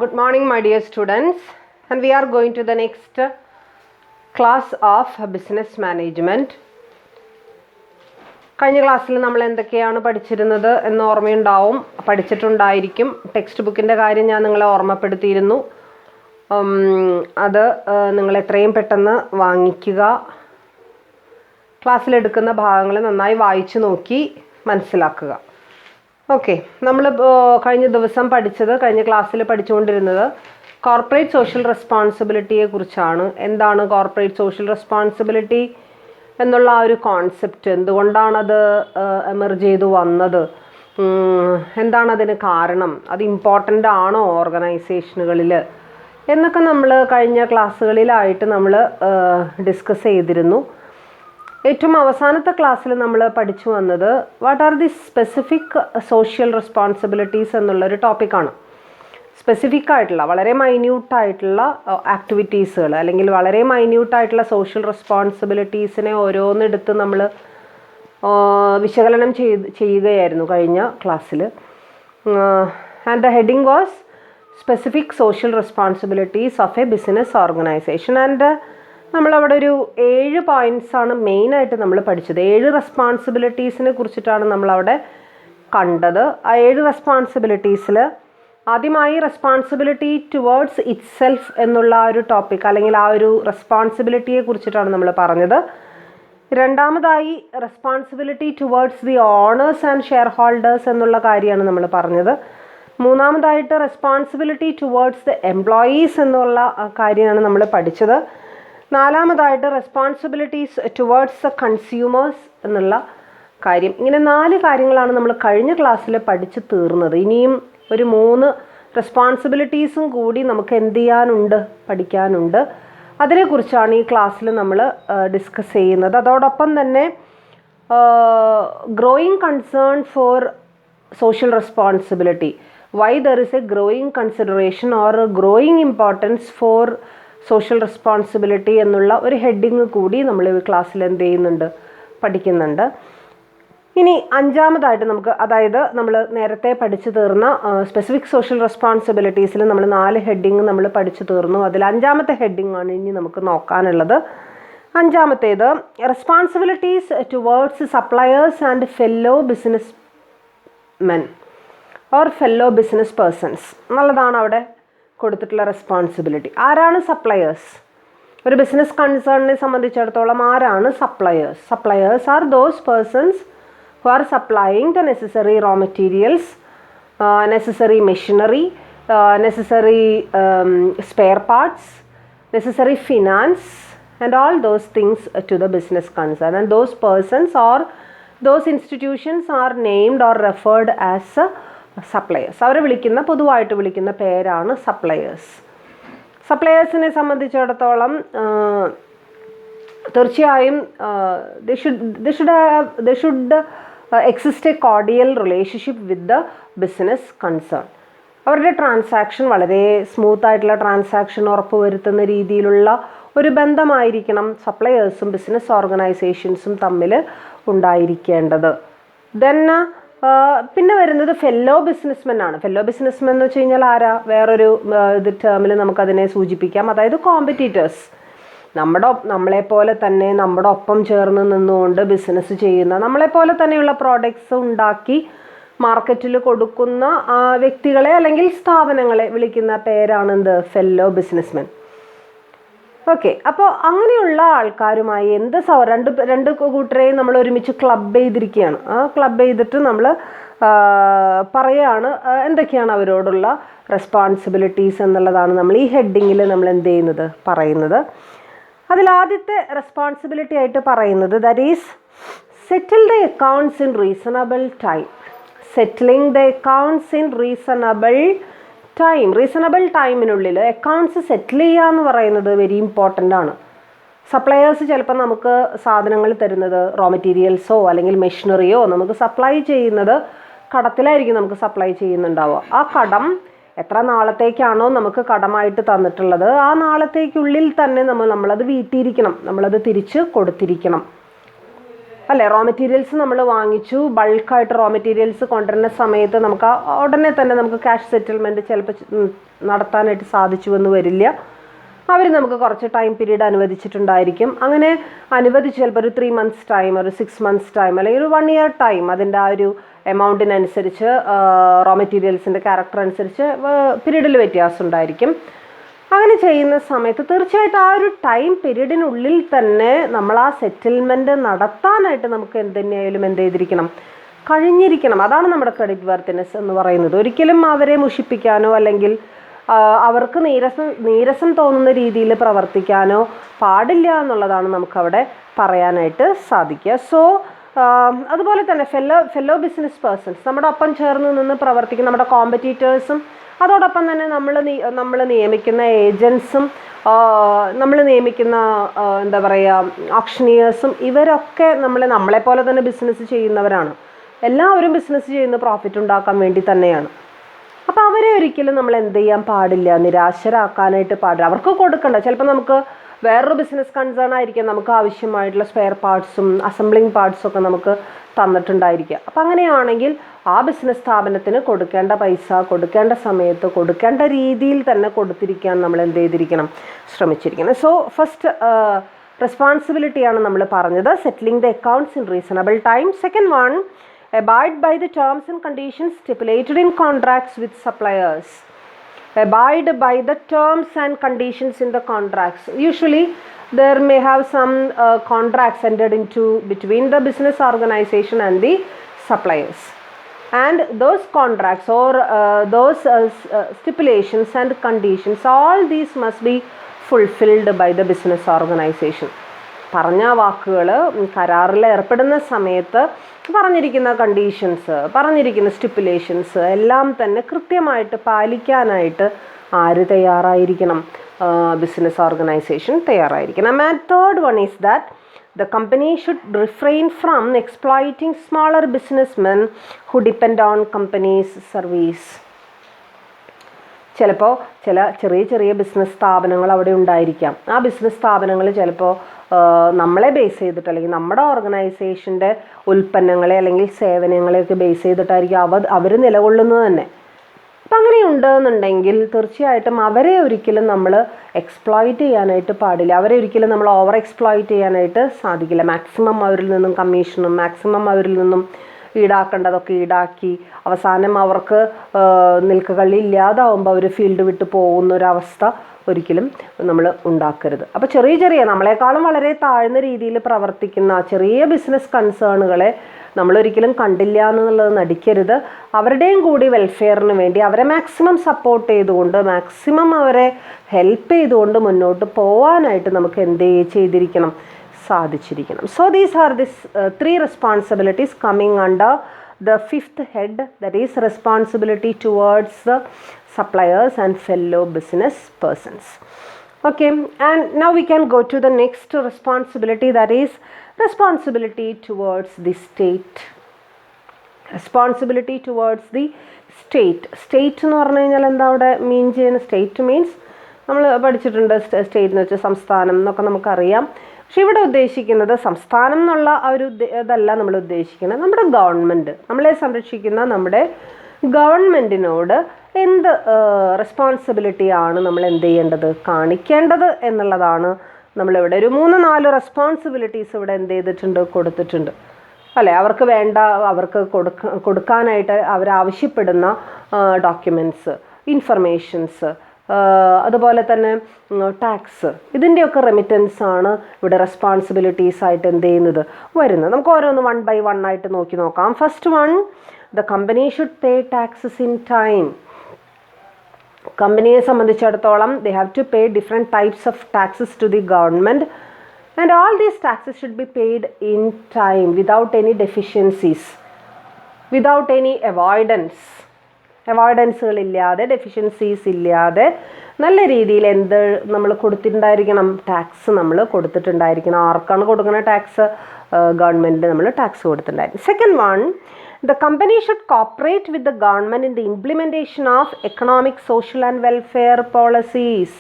Good morning, my dear students, and we are going to the next class of business management. കഴിഞ്ഞ ക്ലാസ്സിൽ നമ്മൾ എന്തൊക്കെയാണ് പഠിച്ചിരുന്നത് എന്ന് ഓർമ്മയുണ്ടാവും, പഠിച്ചിട്ടുണ്ടായിരിക്കും. ടെക്സ്റ്റ് ബുക്കിൻ്റെ കാര്യം ഞാൻ നിങ്ങളെ ഓർമ്മപ്പെടുത്തിയിരുന്നു. അത് നിങ്ങൾ എത്രയും പെട്ടെന്ന് വാങ്ങിക്കുക. ക്ലാസ്സിലെടുക്കുന്ന ഭാഗങ്ങൾ നന്നായി വായിച്ചു നോക്കി മനസ്സിലാക്കുക. ഓക്കെ, നമ്മൾ കഴിഞ്ഞ ദിവസം കഴിഞ്ഞ ക്ലാസ്സിൽ പഠിച്ചുകൊണ്ടിരുന്നത് കോർപ്പറേറ്റ് സോഷ്യൽ റെസ്പോൺസിബിലിറ്റിയെ കുറിച്ചാണ്. എന്താണ് കോർപ്പറേറ്റ് സോഷ്യൽ റെസ്പോൺസിബിലിറ്റി എന്നുള്ള ആ ഒരു കോൺസെപ്റ്റ്, എന്തുകൊണ്ടാണത് എമർജ് ചെയ്തു വന്നത്, എന്താണ് അതിന് കാരണം, അത് ഇമ്പോർട്ടൻ്റ് ആണോ ഓർഗനൈസേഷനുകളിൽ എന്നൊക്കെ നമ്മൾ കഴിഞ്ഞ ക്ലാസ്സുകളിലായിട്ട് നമ്മൾ ഡിസ്കസ് ചെയ്തിരുന്നു. ഏറ്റവും അവസാനത്തെ ക്ലാസ്സിൽ നമ്മൾ പഠിച്ചു വന്നത് what are the specific social responsibilities എന്നുള്ളൊരു ടോപ്പിക്കാണ്. സ്പെസിഫിക് ആയിട്ടുള്ള വളരെ മൈന്യൂട്ടായിട്ടുള്ള ആക്ടിവിറ്റീസുകൾ അല്ലെങ്കിൽ വളരെ മൈന്യൂട്ടായിട്ടുള്ള സോഷ്യൽ റെസ്പോൺസിബിലിറ്റീസിനെ ഓരോന്നെടുത്ത് നമ്മൾ വിശകലനം ചെയ്യുകയായിരുന്നു കഴിഞ്ഞ ക്ലാസ്സിൽ. And the heading was specific social responsibilities of A business organisation. And നമ്മളവിടെ ഒരു 7 പോയിൻറ്റ്സാണ് മെയിനായിട്ട് നമ്മൾ പഠിച്ചത്. 7 റെസ്പോൺസിബിലിറ്റീസിനെ കുറിച്ചിട്ടാണ് നമ്മളവിടെ കണ്ടത്. ആ 7 റെസ്പോൺസിബിലിറ്റീസിൽ ആദ്യമായി റെസ്പോൺസിബിലിറ്റി ടുവേർഡ്സ് ഇറ്റ് സെൽഫ് എന്നുള്ള ആ ഒരു ടോപ്പിക് അല്ലെങ്കിൽ ആ ഒരു റെസ്പോൺസിബിലിറ്റിയെ കുറിച്ചിട്ടാണ് നമ്മൾ പറഞ്ഞത്. രണ്ടാമതായി responsibility towards the owners and share holders എന്നുള്ള കാര്യമാണ് നമ്മൾ പറഞ്ഞത്. മൂന്നാമതായിട്ട് റെസ്പോൺസിബിലിറ്റി ടുവേർഡ്സ് ദി എംപ്ലോയീസ് എന്നുള്ള കാര്യമാണ് നമ്മൾ പഠിച്ചത്. നാലാമതായിട്ട് റെസ്പോൺസിബിലിറ്റീസ് ടുവേർഡ്സ് ദ കൺസ്യൂമേഴ്സ് എന്നുള്ള കാര്യം. ഇങ്ങനെ 4 കാര്യങ്ങളാണ് നമ്മൾ കഴിഞ്ഞ ക്ലാസ്സിൽ പഠിച്ചു തീർന്നത്. ഇനിയും ഒരു 3 റെസ്പോൺസിബിലിറ്റീസും കൂടി നമുക്ക് എന്ത് ചെയ്യാനുണ്ട്, പഠിക്കാനുണ്ട്. അതിനെക്കുറിച്ചാണ് ഈ ക്ലാസ്സിൽ നമ്മൾ ഡിസ്കസ് ചെയ്യുന്നത്. അതോടൊപ്പം തന്നെ growing concern for social responsibility, why there is a growing consideration or growing importance for social responsibility എന്നുള്ള ഒരു ഹെഡിങ് കൂടി നമ്മൾ ഈ ക്ലാസ്സിൽ എന്ത് ചെയ്യുന്നുണ്ട്, പഠിക്കുന്നുണ്ട്. ഇനി 5ാമതായിട്ട് നമുക്ക്, അതായത് നമ്മൾ നേരത്തെ പഠിച്ചു തീർന്ന സ്പെസിഫിക് സോഷ്യൽ റെസ്പോൺസിബിലിറ്റീസിൽ നമ്മൾ 4 ഹെഡിങ് നമ്മൾ പഠിച്ചു തീർന്നു. അതിൽ 5ാമത്തെ ഹെഡിങ് ആണ് ഇനി നമുക്ക് നോക്കാനുള്ളത്. 5ാമത്തേത് responsibilities towards suppliers and fellow business men or fellow business persons എന്നുള്ളതാണ് അവിടെ കൊടുത്തിട്ടുള്ള റെസ്പോൺസിബിലിറ്റി. ആരാണ് സപ്ലയേഴ്സ്? ഒരു ബിസിനസ് കൺസേണിനെ സംബന്ധിച്ചിടത്തോളം ആരാണ് suppliers? Suppliers are those persons who are supplying the necessary raw materials, necessary machinery, necessary spare parts, necessary finance and all those things to the business concern. And those persons or those institutions are named or referred as suppliers. അവരെ വിളിക്കുന്ന, പൊതുവായിട്ട് വിളിക്കുന്ന പേരാണ് suppliers. സപ്ലയേഴ്സിനെ സംബന്ധിച്ചിടത്തോളം തീർച്ചയായും they should exist a cordial relationship with the business concern. അവരുടെ transaction വളരെ സ്മൂത്തായിട്ടുള്ള transaction ഉറപ്പുവരുത്തുന്ന രീതിയിലുള്ള ഒരു ബന്ധമായിരിക്കണം സപ്ലയേഴ്സും ബിസിനസ് ഓർഗനൈസേഷൻസും തമ്മിൽ ഉണ്ടായിരിക്കേണ്ടത്. ദെൻ പിന്നെ വരുന്നത് ഫെല്ലോ ബിസിനസ്മെൻ ആണ്. ഫെല്ലോ ബിസിനസ്മെൻ എന്ന് വെച്ച് കഴിഞ്ഞാൽ ആരാ? വേറൊരു ടേമിൽ നമുക്കതിനെ സൂചിപ്പിക്കാം, അതായത് കോമ്പറ്റീറ്റേഴ്സ്. നമ്മളെപ്പോലെ തന്നെ നമ്മുടെ ഒപ്പം ചേർന്ന് നിന്നുകൊണ്ട് ബിസിനസ് ചെയ്യുന്ന, നമ്മളെപ്പോലെ തന്നെയുള്ള പ്രോഡക്ട്സ് ഉണ്ടാക്കി മാർക്കറ്റിൽ കൊടുക്കുന്ന വ്യക്തികളെ അല്ലെങ്കിൽ സ്ഥാപനങ്ങളെ വിളിക്കുന്ന പേരാണ് എന്ത്? Fellow businessmen. ഓക്കെ, അപ്പോൾ അങ്ങനെയുള്ള ആൾക്കാരുമായി രണ്ട് കൂട്ടരെയും നമ്മൾ ഒരുമിച്ച് ക്ലബ് ചെയ്തിരിക്കുകയാണ്. ആ ക്ലബ് ചെയ്തിട്ട് നമ്മൾ പറയുകയാണ് എന്തൊക്കെയാണ് അവരോടുള്ള റെസ്പോൺസിബിലിറ്റീസ് എന്നുള്ളതാണ് നമ്മൾ ഈ ഹെഡിങ്ങിൽ നമ്മൾ എന്ത് ചെയ്യുന്നത്, പറയുന്നത്. അതിലാദ്യത്തെ റെസ്പോൺസിബിലിറ്റി ആയിട്ട് പറയുന്നത് that is settle the accounts in reasonable time. Settling the accounts in reasonable time. Reasonable ടൈമിനുള്ളിൽ അക്കൗണ്ട്സ് സെറ്റിൽ ചെയ്യുക എന്ന് പറയുന്നത് വെരി ഇമ്പോർട്ടൻ്റ് ആണ്. സപ്ലയേഴ്സ് ചിലപ്പോൾ നമുക്ക് സാധനങ്ങൾ തരുന്നത് റോ മെറ്റീരിയൽസോ അല്ലെങ്കിൽ മെഷീനറിയോ നമുക്ക് സപ്ലൈ ചെയ്യുന്നത് കടത്തിലായിരിക്കും നമുക്ക് സപ്ലൈ ചെയ്യുന്നുണ്ടാവുക. ആ കടം എത്ര നാളത്തേക്കാണോ നമുക്ക് കടമായിട്ട് തന്നിട്ടുള്ളത് ആ നാളത്തേക്കുള്ളിൽ തന്നെ നമ്മളത് വീട്ടിയിരിക്കണം, നമ്മളത് തിരിച്ച് കൊടുത്തിരിക്കണം. അല്ലേ? റോ മെറ്റീരിയൽസ് നമ്മൾ വാങ്ങിച്ചു, ബൾക്കായിട്ട് റോ മെറ്റീരിയൽസ് കൊണ്ടുവരുന്ന സമയത്ത് നമുക്ക് ഉടനെ തന്നെ നമുക്ക് ക്യാഷ് സെറ്റിൽമെൻറ്റ് ചിലപ്പോൾ നടത്താനായിട്ട് സാധിച്ചു എന്ന് വരില്ല. അവർ നമുക്ക് കുറച്ച് ടൈം പീരീഡ് അനുവദിച്ചിട്ടുണ്ടായിരിക്കും. അങ്ങനെ അനുവദിച്ച് ചിലപ്പോൾ ഒരു 3 months ടൈം, ഒരു 6 months ടൈം, അല്ലെങ്കിൽ ഒരു 1 year ടൈം, അതിൻ്റെ ആ ഒരു എമൗണ്ടിനനുസരിച്ച് റോ മെറ്റീരിയൽസിൻ്റെ ക്യാരക്ടർ അനുസരിച്ച് പീരീഡിൽ വ്യത്യാസം ഉണ്ടായിരിക്കും. അങ്ങനെ ചെയ്യുന്ന സമയത്ത് തീർച്ചയായിട്ടും ആ ഒരു ടൈം പീരീഡിനുള്ളിൽ തന്നെ നമ്മൾ ആ സെറ്റിൽമെൻറ്റ് നടത്താനായിട്ട് നമുക്ക് എന്തുതന്നെയായാലും എന്ത് ചെയ്തിരിക്കണം, കഴിഞ്ഞിരിക്കണം. അതാണ് നമ്മുടെ ക്രെഡിറ്റ് വർത്തിനെസ് എന്ന് പറയുന്നത്. ഒരിക്കലും അവരെ മുഷിപ്പിക്കാനോ അല്ലെങ്കിൽ അവർക്ക് നീരസം തോന്നുന്ന രീതിയിൽ പ്രവർത്തിക്കാനോ പാടില്ല എന്നുള്ളതാണ് നമുക്കവിടെ പറയാനായിട്ട് സാധിക്കുക. സോ അതുപോലെ തന്നെ ഫെല്ലോ ബിസിനസ് പേഴ്സൺസ്, നമ്മുടെ ഒപ്പം ചേർന്ന് നിന്ന് പ്രവർത്തിക്കുന്ന നമ്മുടെ കോമ്പറ്റീറ്റേഴ്സും, അതോടൊപ്പം തന്നെ നമ്മൾ നിയമിക്കുന്ന ഏജൻസും, നമ്മൾ നിയമിക്കുന്ന എന്താ പറയുക ഓപ്ഷനിയേഴ്സും, ഇവരൊക്കെ നമ്മളെപ്പോലെ തന്നെ ബിസിനസ് ചെയ്യുന്നവരാണ്. എല്ലാവരും ബിസിനസ് ചെയ്യുന്ന പ്രോഫിറ്റ് ഉണ്ടാക്കാൻ വേണ്ടി തന്നെയാണ്. അപ്പോൾ അവരെ ഒരിക്കലും നമ്മൾ എന്ത് ചെയ്യാൻ പാടില്ല, നിരാശരാക്കാനായിട്ട് പാടില്ല. അവർക്ക് കൊടുക്കണ്ട. ചിലപ്പോൾ നമുക്ക് വേറൊരു ബിസിനസ് കൺസേൺ ആയിരിക്കും, നമുക്ക് ആവശ്യമായിട്ടുള്ള സ്പെയർ പാർട്സും അസംബ്ലിങ് പാർട്സും ഒക്കെ നമുക്ക് തന്നിട്ടുണ്ടായിരിക്കുക. അപ്പം അങ്ങനെയാണെങ്കിൽ ആ ബിസിനസ് സ്ഥാപനത്തിന് കൊടുക്കേണ്ട പൈസ കൊടുക്കേണ്ട സമയത്ത് കൊടുക്കേണ്ട രീതിയിൽ തന്നെ കൊടുത്തിരിക്കാൻ നമ്മൾ എന്ത് ചെയ്തിരിക്കണം, ശ്രമിച്ചിരിക്കണം. സോ ഫസ്റ്റ് റെസ്പോൺസിബിലിറ്റിയാണ് നമ്മൾ പറഞ്ഞത്, settling the accounts in reasonable time. Second one, abide by the terms and conditions stipulated in contracts with suppliers. Abide by the terms and conditions in the contracts. Usually there may have some contracts entered into between the business organization and the suppliers, and those contracts or those stipulations and conditions, all these must be fulfilled by the business organization. പറഞ്ഞ വാക്കുകൾ കരാറിൽ ഏർപ്പെടുന്ന സമയത്ത് പറഞ്ഞിരിക്കുന്ന conditions, പറഞ്ഞിരിക്കുന്ന സ്റ്റിപ്പുലേഷൻസ് എല്ലാം തന്നെ കൃത്യമായിട്ട് പാലിക്കാനായിട്ട് ആര് തയ്യാറായിരിക്കണം, ബിസിനസ് ഓർഗനൈസേഷൻ തയ്യാറായിരിക്കണം. And third one is that the company should refrain from exploiting smaller businessmen who depend on company's service. ചിലപ്പോൾ ചെറിയ ബിസിനസ് സ്ഥാപനങ്ങൾ അവിടെ ഉണ്ടായിരിക്കാം. ആ ബിസിനസ് സ്ഥാപനങ്ങൾ ചിലപ്പോൾ നമ്മളെ ബേസ് ചെയ്തിട്ട് അല്ലെങ്കിൽ നമ്മുടെ ഓർഗനൈസേഷൻ്റെ ഉൽപ്പന്നങ്ങളെ അല്ലെങ്കിൽ സേവനങ്ങളെയൊക്കെ ബേസ് ചെയ്തിട്ടായിരിക്കും അവർ നിലകൊള്ളുന്നത് തന്നെ. അപ്പം അങ്ങനെയുണ്ടെന്നുണ്ടെങ്കിൽ തീർച്ചയായിട്ടും അവരെ ഒരിക്കലും നമ്മൾ എക്സ്പ്ലോയിറ്റ് ചെയ്യാനായിട്ട് പാടില്ല. അവരെ ഒരിക്കലും നമ്മൾ ഓവർ എക്സ്പ്ലോയിറ്റ് ചെയ്യാനായിട്ട് സാധിക്കില്ല. മാക്സിമം അവരിൽ നിന്നും കമ്മീഷനും മാക്സിമം അവരിൽ നിന്നും ഈടാക്കേണ്ടതൊക്കെ ഈടാക്കി അവസാനം അവർക്ക് നിൽക്കകളി ഇല്ലാതാവുമ്പോൾ അവർ ഫീൽഡ് വിട്ട് പോകുന്നൊരവസ്ഥ ഒരിക്കലും നമ്മൾ ഉണ്ടാക്കരുത്. അപ്പോൾ ചെറിയ നമ്മളെക്കാളും വളരെ താഴ്ന്ന രീതിയിൽ പ്രവർത്തിക്കുന്ന ചെറിയ ബിസിനസ് കൺസേണുകളെ നമ്മളൊരിക്കലും കണ്ടില്ല എന്നുള്ളത് നടിക്കരുത്. അവരുടെയും കൂടി വെൽഫെയറിന് വേണ്ടി അവരെ മാക്സിമം സപ്പോർട്ട് ചെയ്തുകൊണ്ട് മാക്സിമം അവരെ ഹെൽപ്പ് ചെയ്തുകൊണ്ട് മുന്നോട്ട് പോകാനായിട്ട് നമുക്ക് എന്ത് ചെയ്തിരിക്കണം, സാധിച്ചിരിക്കണം. So these are this 3 responsibilities coming under the 5th head, that is responsibility towards the suppliers and fellow business persons. Okay, and now we can go to the next responsibility, that is responsibility towards the state. Responsibility towards the state. State എന്ന് പറഞ്ഞു കഴിഞ്ഞാൽ എന്താ അവിടെ മീൻ ചെയ്യുന്ന? State means നമ്മൾ പഠിച്ചിട്ടുണ്ട്, state എന്ന് വെച്ചാൽ സംസ്ഥാനം എന്നൊക്കെ നമുക്കറിയാം. പക്ഷെ ഇവിടെ ഉദ്ദേശിക്കുന്നത് സംസ്ഥാനം എന്നുള്ള ആ ഒരു ഇതല്ല നമ്മൾ ഉദ്ദേശിക്കുന്നത്. നമ്മുടെ ഗവൺമെൻറ്, നമ്മളെ സംരക്ഷിക്കുന്ന നമ്മുടെ ഗവൺമെൻറ്റിനോട് എന്ത് റെസ്പോൺസിബിലിറ്റിയാണ് നമ്മൾ എന്ത് ചെയ്യേണ്ടത്, കാണിക്കേണ്ടത് എന്നുള്ളതാണ് നമ്മളിവിടെ ഒരു 3-4 റെസ്പോൺസിബിലിറ്റീസ് ഇവിടെ എന്ത് ചെയ്തിട്ടുണ്ട്, കൊടുത്തിട്ടുണ്ട് അല്ലേ. അവർക്ക് വേണ്ട, അവർക്ക് കൊടുക്കാനായിട്ട് അവരാവശ്യപ്പെടുന്ന ഡോക്യുമെൻറ്റ്സ്, ഇൻഫർമേഷൻസ്, അതുപോലെ തന്നെ ടാക്സ്, ഇതിൻ്റെയൊക്കെ റെമിറ്റൻസ് ആണ് ഇവിടെ റെസ്പോൺസിബിലിറ്റീസ് ആയിട്ട് എന്ത് ചെയ്യുന്നത് വരുന്നത്. നമുക്ക് ഓരോന്ന് 1 by 1 ആയിട്ട് നോക്കാം. First one, the company should pay taxes in time. കമ്പനിയെ സംബന്ധിച്ചിടത്തോളം they have to pay different types of taxes to the government, and all these taxes should be paid in time without any deficiencies, without any അവോയ്ഡൻസുകളില്ലാതെ, deficiencies ഇല്ലാതെ നല്ല രീതിയിൽ എന്ത് നമ്മൾ കൊടുത്തിട്ടുണ്ടായിരിക്കണം, tax നമ്മൾ കൊടുത്തിട്ടുണ്ടായിരിക്കണം. ആർക്കാണ് കൊടുക്കുന്ന ടാക്സ്? ഗവൺമെൻറ്റിന് നമ്മൾ ടാക്സ് കൊടുത്തിട്ടുണ്ടായിരിക്കും. Second one, the company should cooperate with the government in the implementation of economic, social and welfare policies.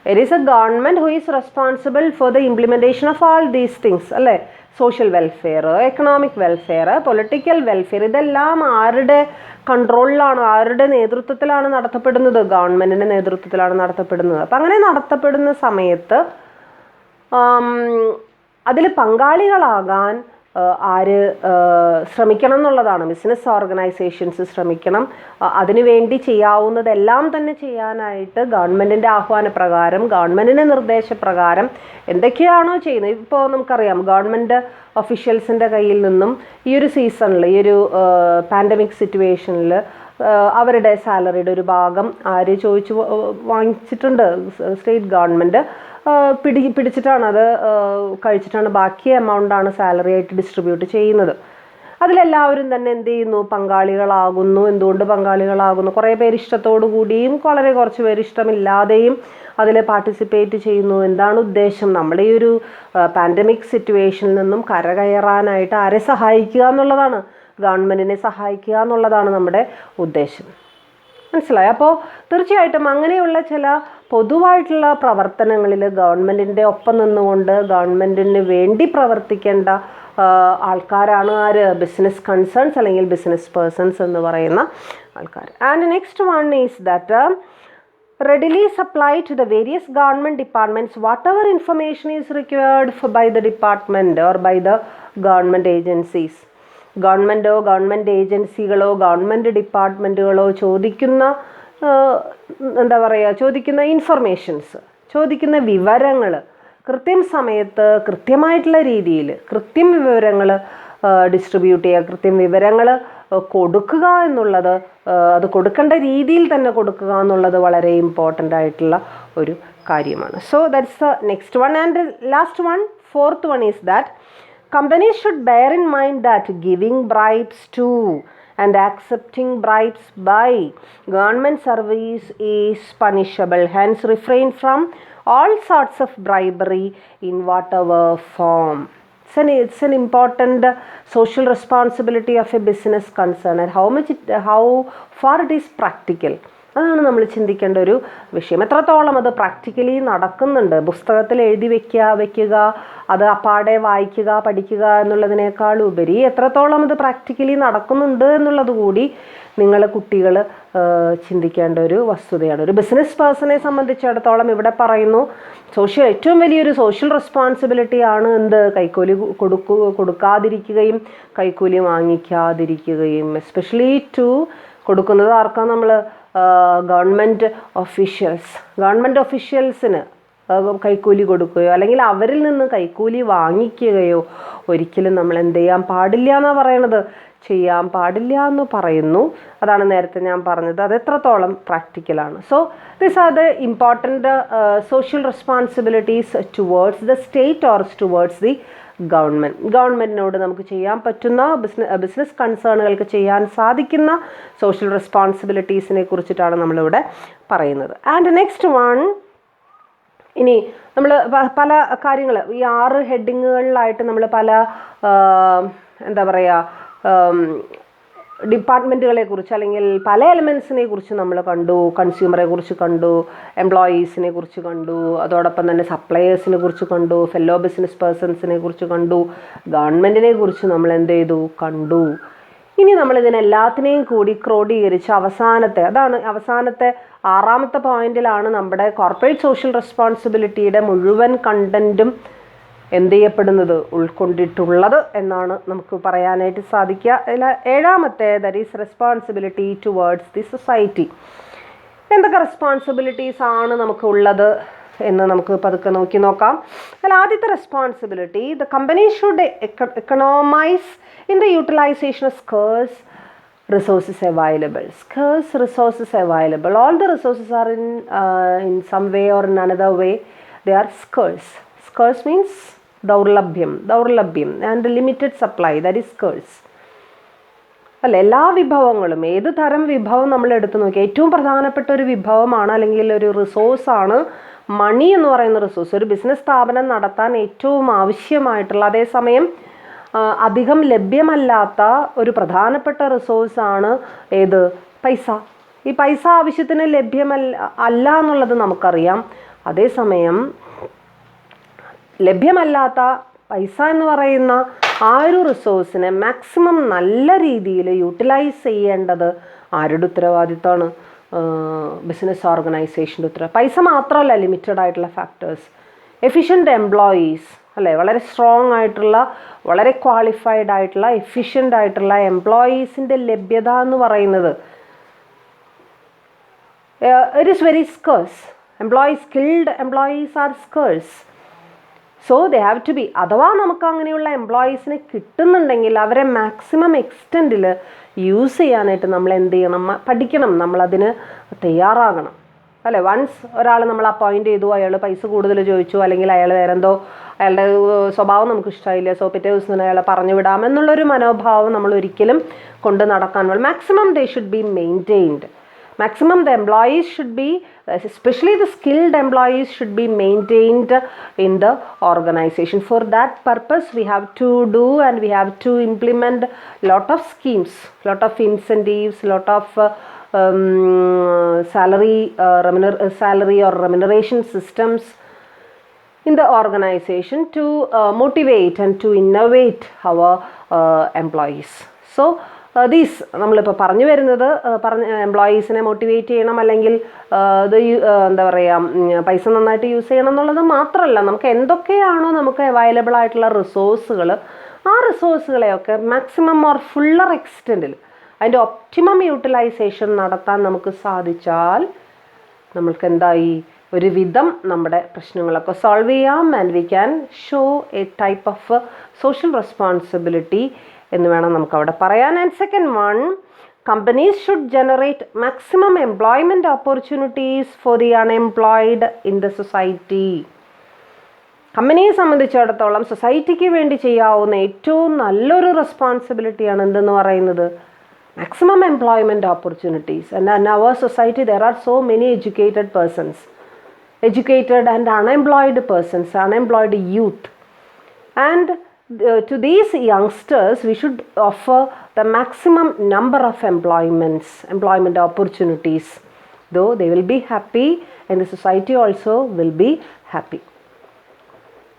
It is a government who is responsible for the implementation of all these things, അല്ലേ? Social welfare, economic welfare, political welfare, ഇതെല്ലാം ആരുടെ കൺട്രോളിലാണ്, ആരുടെ നേതൃത്വത്തിലാണ് നടത്തപ്പെടുന്നത്? ഗവൺമെൻറ്റിൻ്റെ നേതൃത്വത്തിലാണ് നടത്തപ്പെടുന്നത്. അപ്പം അങ്ങനെ നടത്തപ്പെടുന്ന സമയത്ത് അതിൽ പങ്കാളികളാകാൻ ആര് ശ്രമിക്കണം എന്നുള്ളതാണ്. ബിസിനസ് ഓർഗനൈസേഷൻസ് ശ്രമിക്കണം. അതിനുവേണ്ടി ചെയ്യാവുന്നതെല്ലാം തന്നെ ചെയ്യാനായിട്ട് ഗവൺമെൻറ്റിൻ്റെ ആഹ്വാനപ്രകാരം, ഗവൺമെൻറ്റിൻ്റെ നിർദ്ദേശപ്രകാരം എന്തൊക്കെയാണോ ചെയ്യുന്നത്. ഇപ്പോൾ നമുക്കറിയാം ഗവൺമെൻറ് ഒഫീഷ്യൽസിൻ്റെ കയ്യിൽ നിന്നും ഈ ഒരു സീസണിൽ, ഈ ഒരു പാൻഡമിക് സിറ്റുവേഷനിൽ അവരുടെ സാലറിയുടെ ഒരു ഭാഗം ആര് ചോദിച്ചു വാങ്ങിച്ചിട്ടുണ്ട്? സ്റ്റേറ്റ് ഗവൺമെൻറ് പിടിച്ചിട്ടാണ്, അത് കഴിച്ചിട്ടാണ് ബാക്കി എമൗണ്ടാണ് സാലറി ആയിട്ട് ഡിസ്ട്രിബ്യൂട്ട് ചെയ്യുന്നത്. അതിലെല്ലാവരും തന്നെ എന്ത് ചെയ്യുന്നു? പങ്കാളികളാകുന്നു. എന്തുകൊണ്ട് പങ്കാളികളാകുന്നു? കുറേ പേര് ഇഷ്ടത്തോടു കൂടിയും വളരെ കുറച്ച് പേര് ഇഷ്ടമില്ലാതെയും അതിൽ പാർട്ടിസിപ്പേറ്റ് ചെയ്യുന്നു. എന്താണ് ഉദ്ദേശം? നമ്മുടെ ഈ ഒരു പാൻഡമിക് സിറ്റുവേഷനിൽ നിന്നും കരകയറാനായിട്ട് ആരെ സഹായിക്കുക എന്നുള്ളതാണ്, ഗവൺമെൻറ്റിനെ സഹായിക്കുക എന്നുള്ളതാണ് നമ്മുടെ ഉദ്ദേശം. മനസ്സിലായി? അപ്പോൾ തീർച്ചയായിട്ടും അങ്ങനെയുള്ള ചില പൊതുവായിട്ടുള്ള പ്രവർത്തനങ്ങളിൽ ഗവൺമെൻറ്റിൻ്റെ ഒപ്പം നിന്നുകൊണ്ട് ഗവൺമെൻറ്റിന് വേണ്ടി പ്രവർത്തിക്കേണ്ട ആൾക്കാരാണ് ആര്? ബിസിനസ് കൺസേൺസ് അല്ലെങ്കിൽ ബിസിനസ് പേഴ്സൺസ് എന്ന് പറയുന്ന ആൾക്കാർ. And next one is that readily supply to the various government departments whatever information is required by the department or by the government agencies. ഗവൺമെൻറ്റോ ഗവൺമെൻറ് ഏജൻസികളോ ഗവൺമെൻറ് ഡിപ്പാർട്ട്മെൻറ്റുകളോ ചോദിക്കുന്ന ചോദിക്കുന്ന ഇൻഫർമേഷൻസ്, ചോദിക്കുന്ന വിവരങ്ങൾ കൃത്യം സമയത്ത് കൃത്യമായിട്ടുള്ള രീതിയിൽ കൃത്യം വിവരങ്ങൾ ഡിസ്ട്രിബ്യൂട്ട് ചെയ്യുക, കൃത്യം വിവരങ്ങൾ കൊടുക്കുക എന്നുള്ളത്, അത് കൊടുക്കേണ്ട രീതിയിൽ തന്നെ കൊടുക്കുക എന്നുള്ളത് വളരെ ഇമ്പോർട്ടൻ്റ് ആയിട്ടുള്ള ഒരു കാര്യമാണ്. So that's the next one. And last one, fourth one is that companies should bear in mind that giving bribes to and accepting bribes by government service is punishable. Hence, refrain from all sorts of bribery in whatever form. It's an important social responsibility of a business concern, and how far it is practical. അതാണ് നമ്മൾ ചിന്തിക്കേണ്ട ഒരു വിഷയം. എത്രത്തോളം അത് practically നടക്കുന്നുണ്ട്? പുസ്തകത്തിൽ എഴുതി വെക്കുക, അത് അപ്പാടെ വായിക്കുക, പഠിക്കുക എന്നുള്ളതിനേക്കാൾ ഉപരി എത്രത്തോളം അത് പ്രാക്ടിക്കലി നടക്കുന്നുണ്ട് എന്നുള്ളത് കൂടി നിങ്ങൾ കുട്ടികൾ ചിന്തിക്കേണ്ട ഒരു വസ്തുതയാണ്. ഒരു ബിസിനസ് പേഴ്സണെ സംബന്ധിച്ചിടത്തോളം ഇവിടെ പറയുന്നു, ഏറ്റവും വലിയൊരു സോഷ്യൽ റെസ്പോൺസിബിലിറ്റി ആണ് എന്ത്? കൈക്കൂലി കൊടുക്കാതിരിക്കുകയും കൈക്കൂലി വാങ്ങിക്കാതിരിക്കുകയും. എസ്പെഷ്യലി ടു കൊടുക്കുന്നത് ആർക്കാ? നമ്മൾ ഗവൺമെൻറ് ഒഫീഷ്യൽസിന് കൈക്കൂലി കൊടുക്കുകയോ അല്ലെങ്കിൽ അവരിൽ നിന്ന് കൈക്കൂലി വാങ്ങിക്കുകയോ ഒരിക്കലും നമ്മൾ എന്ത് ചെയ്യാൻ പാടില്ല എന്നാണ് പറയണത്? ചെയ്യാൻ പാടില്ല എന്ന് പറയുന്നു. അതാണ് നേരത്തെ ഞാൻ പറഞ്ഞത്, അത് എത്രത്തോളം പ്രാക്ടിക്കലാണ്. So these are the important social responsibilities towards the state or towards the ഗവൺമെൻറ്റിനോട് നമുക്ക് ചെയ്യാൻ പറ്റുന്ന ബിസിനസ് കൺസേണുകൾക്ക് ചെയ്യാൻ സാധിക്കുന്ന സോഷ്യൽ റെസ്പോൺസിബിലിറ്റീസിനെ കുറിച്ചിട്ടാണ് നമ്മളിവിടെ പറയുന്നത്. ആൻഡ് നെക്സ്റ്റ് വൺ, ഇനി നമ്മൾ പല കാര്യങ്ങൾ ഈ 6 ഹെഡിങ്ങുകളിലായിട്ട് നമ്മൾ പല ഡിപ്പാർട്ട്മെൻറ്റുകളെ കുറിച്ച് അല്ലെങ്കിൽ പല എലമെൻസിനെ കുറിച്ച് നമ്മൾ കണ്ടു. കൺസ്യൂമറെ കുറിച്ച് കണ്ടു, എംപ്ലോയീസിനെ കുറിച്ച് കണ്ടു, അതോടൊപ്പം തന്നെ സപ്ലയേഴ്സിനെ കുറിച്ച് കണ്ടു, ഫെല്ലോ ബിസിനസ് പേഴ്സൺസിനെ കുറിച്ച് കണ്ടു, ഗവൺമെൻറ്റിനെ കുറിച്ച് നമ്മൾ എന്ത് ചെയ്തു? കണ്ടു. ഇനി നമ്മളിതിനെല്ലാത്തിനെയും കൂടി ക്രോഡീകരിച്ച് അവസാനത്തെ 6ാമത്തെ പോയിന്റിലാണ് നമ്മുടെ കോർപ്പറേറ്റ് സോഷ്യൽ റെസ്പോൺസിബിലിറ്റിയുടെ മുഴുവൻ കണ്ടൻറ്റും എന്ത് ചെയ്യപ്പെടുന്നത്? ഉൾക്കൊണ്ടിട്ടുള്ളത് എന്നാണ് നമുക്ക് പറയാനായിട്ട് സാധിക്കുക. അതിൽ 7ാമത്തെ, that is responsibility towards the society. എന്തൊക്കെ റെസ്പോൺസിബിലിറ്റീസ് ആണ് നമുക്കുള്ളത് എന്ന് നമുക്ക് പതുക്കെ നോക്കാം. അതിൽ ആദ്യത്തെ responsibility, the company should economise in the utilisation of scarce resources available. All the resources are in some way or in another way they are scarce. Scarce means daurlabhyam and limited supply, that is scarce. അല്ല, എല്ലാ വിഭവങ്ങളും, ഏത് തരം വിഭവം നമ്മൾ എടുത്തു നോക്കി, ഏറ്റവും പ്രധാനപ്പെട്ട ഒരു വിഭവമാണ് അല്ലെങ്കിൽ ഒരു റിസോഴ്സാണ് മണി എന്ന് പറയുന്ന റിസോഴ്സ്. ഒരു ബിസിനസ് സ്ഥാപനം നടത്താൻ ഏറ്റവും ആവശ്യമായിട്ടുള്ള, അതേസമയം അധികം ലഭ്യമല്ലാത്ത ഒരു പ്രധാനപ്പെട്ട റിസോഴ്സാണ് ഏത്? പൈസ. ഈ പൈസ ആവശ്യത്തിന് ലഭ്യമല്ല എന്നുള്ളത് നമുക്കറിയാം. അതേസമയം ലഭ്യമല്ലാത്ത പൈസ എന്ന് പറയുന്ന ആ ഒരു റിസോഴ്സിനെ മാക്സിമം നല്ല രീതിയിൽ യൂട്ടിലൈസ് ചെയ്യേണ്ടത് ആരുടെ ഉത്തരവാദിത്തമാണ്? ബിസിനസ് ഓർഗനൈസേഷൻ്റെ ഉത്തരവാദിത്തം. പൈസ മാത്രമല്ല ലിമിറ്റഡ് ആയിട്ടുള്ള ഫാക്ടേഴ്സ്, എഫിഷ്യൻ്റ് എംപ്ലോയീസ് അല്ലേ, വളരെ സ്ട്രോങ് ആയിട്ടുള്ള, വളരെ ക്വാളിഫൈഡ് ആയിട്ടുള്ള, എഫിഷ്യൻ്റ് ആയിട്ടുള്ള എംപ്ലോയീസിൻ്റെ ലഭ്യത എന്ന് പറയുന്നത് it is very scarce. Skilled employees are scarce. So they have to be. അഥവാ നമുക്ക് അങ്ങനെയുള്ള എംപ്ലോയീസിനെ കിട്ടുന്നുണ്ടെങ്കിൽ അവരെ മാക്സിമം എക്സ്റ്റെൻറ്റിൽ യൂസ് ചെയ്യാനായിട്ട് നമ്മൾ എന്ത് ചെയ്യണം? പഠിക്കണം, നമ്മളതിന് തയ്യാറാകണം അല്ലേ. വൺസ് ഒരാൾ നമ്മൾ അപ്പോയിൻറ്റ് ചെയ്തു, അയാൾ പൈസ കൂടുതൽ ചോദിച്ചു, അല്ലെങ്കിൽ അയാൾ വേറെന്തോ അയാളുടെ സ്വഭാവം നമുക്ക് ഇഷ്ടമായില്ല, സോ പിറ്റേ ദിവസം തന്നെ അയാളെ പറഞ്ഞു വിടാം എന്നുള്ളൊരു മനോഭാവം നമ്മൾ ഒരിക്കലും കൊണ്ട് നടക്കാൻ പാടില്ല. Maximum they should be maintained. Maximum the employees should be, especially the skilled employees should be maintained in the organization. For that purpose we have to do and we have to implement lot of schemes, lot of incentives, lot of salary or remuneration systems in the organization to motivate and to innovate our employees. So these നമ്മളിപ്പോൾ പറഞ്ഞു വരുന്നത് എംപ്ലോയീസിനെ motivate ചെയ്യണം, അല്ലെങ്കിൽ ഇത് എന്താ പറയുക, പൈസ നന്നായിട്ട് യൂസ് ചെയ്യണം എന്നുള്ളത് മാത്രമല്ല, നമുക്ക് എന്തൊക്കെയാണോ നമുക്ക് അവൈലബിൾ ആയിട്ടുള്ള റിസോഴ്സുകൾ, ആ റിസോഴ്സുകളെയൊക്കെ മാക്സിമം ഓർ ഫുള്ളർ എക്സ്റ്റെൻറ്റിൽ അതിൻ്റെ ഒപ്റ്റിമം യൂട്ടിലൈസേഷൻ നടത്താൻ നമുക്ക് സാധിച്ചാൽ നമ്മൾക്ക് എന്തായി, ഒരുവിധം നമ്മുടെ പ്രശ്നങ്ങളൊക്കെ സോൾവ് ചെയ്യാം. And we can show A type of social responsibility എന്ന് വേണം നമുക്കവിടെ പറയാൻ. And second one, companies should generate maximum employment opportunities for the unemployed in the society. കമ്പനിയെ സംബന്ധിച്ചിടത്തോളം സൊസൈറ്റിക്ക് വേണ്ടി ചെയ്യാവുന്ന ഏറ്റവും നല്ലൊരു റെസ്പോൺസിബിലിറ്റിയാണ് എന്തെന്ന് പറയുന്നത്, maximum employment opportunities. And in our society there are so many educated persons, educated and unemployed persons, unemployed youth, and to these youngsters we should offer the maximum number of employment opportunities, though they will be happy and the society also will be happy.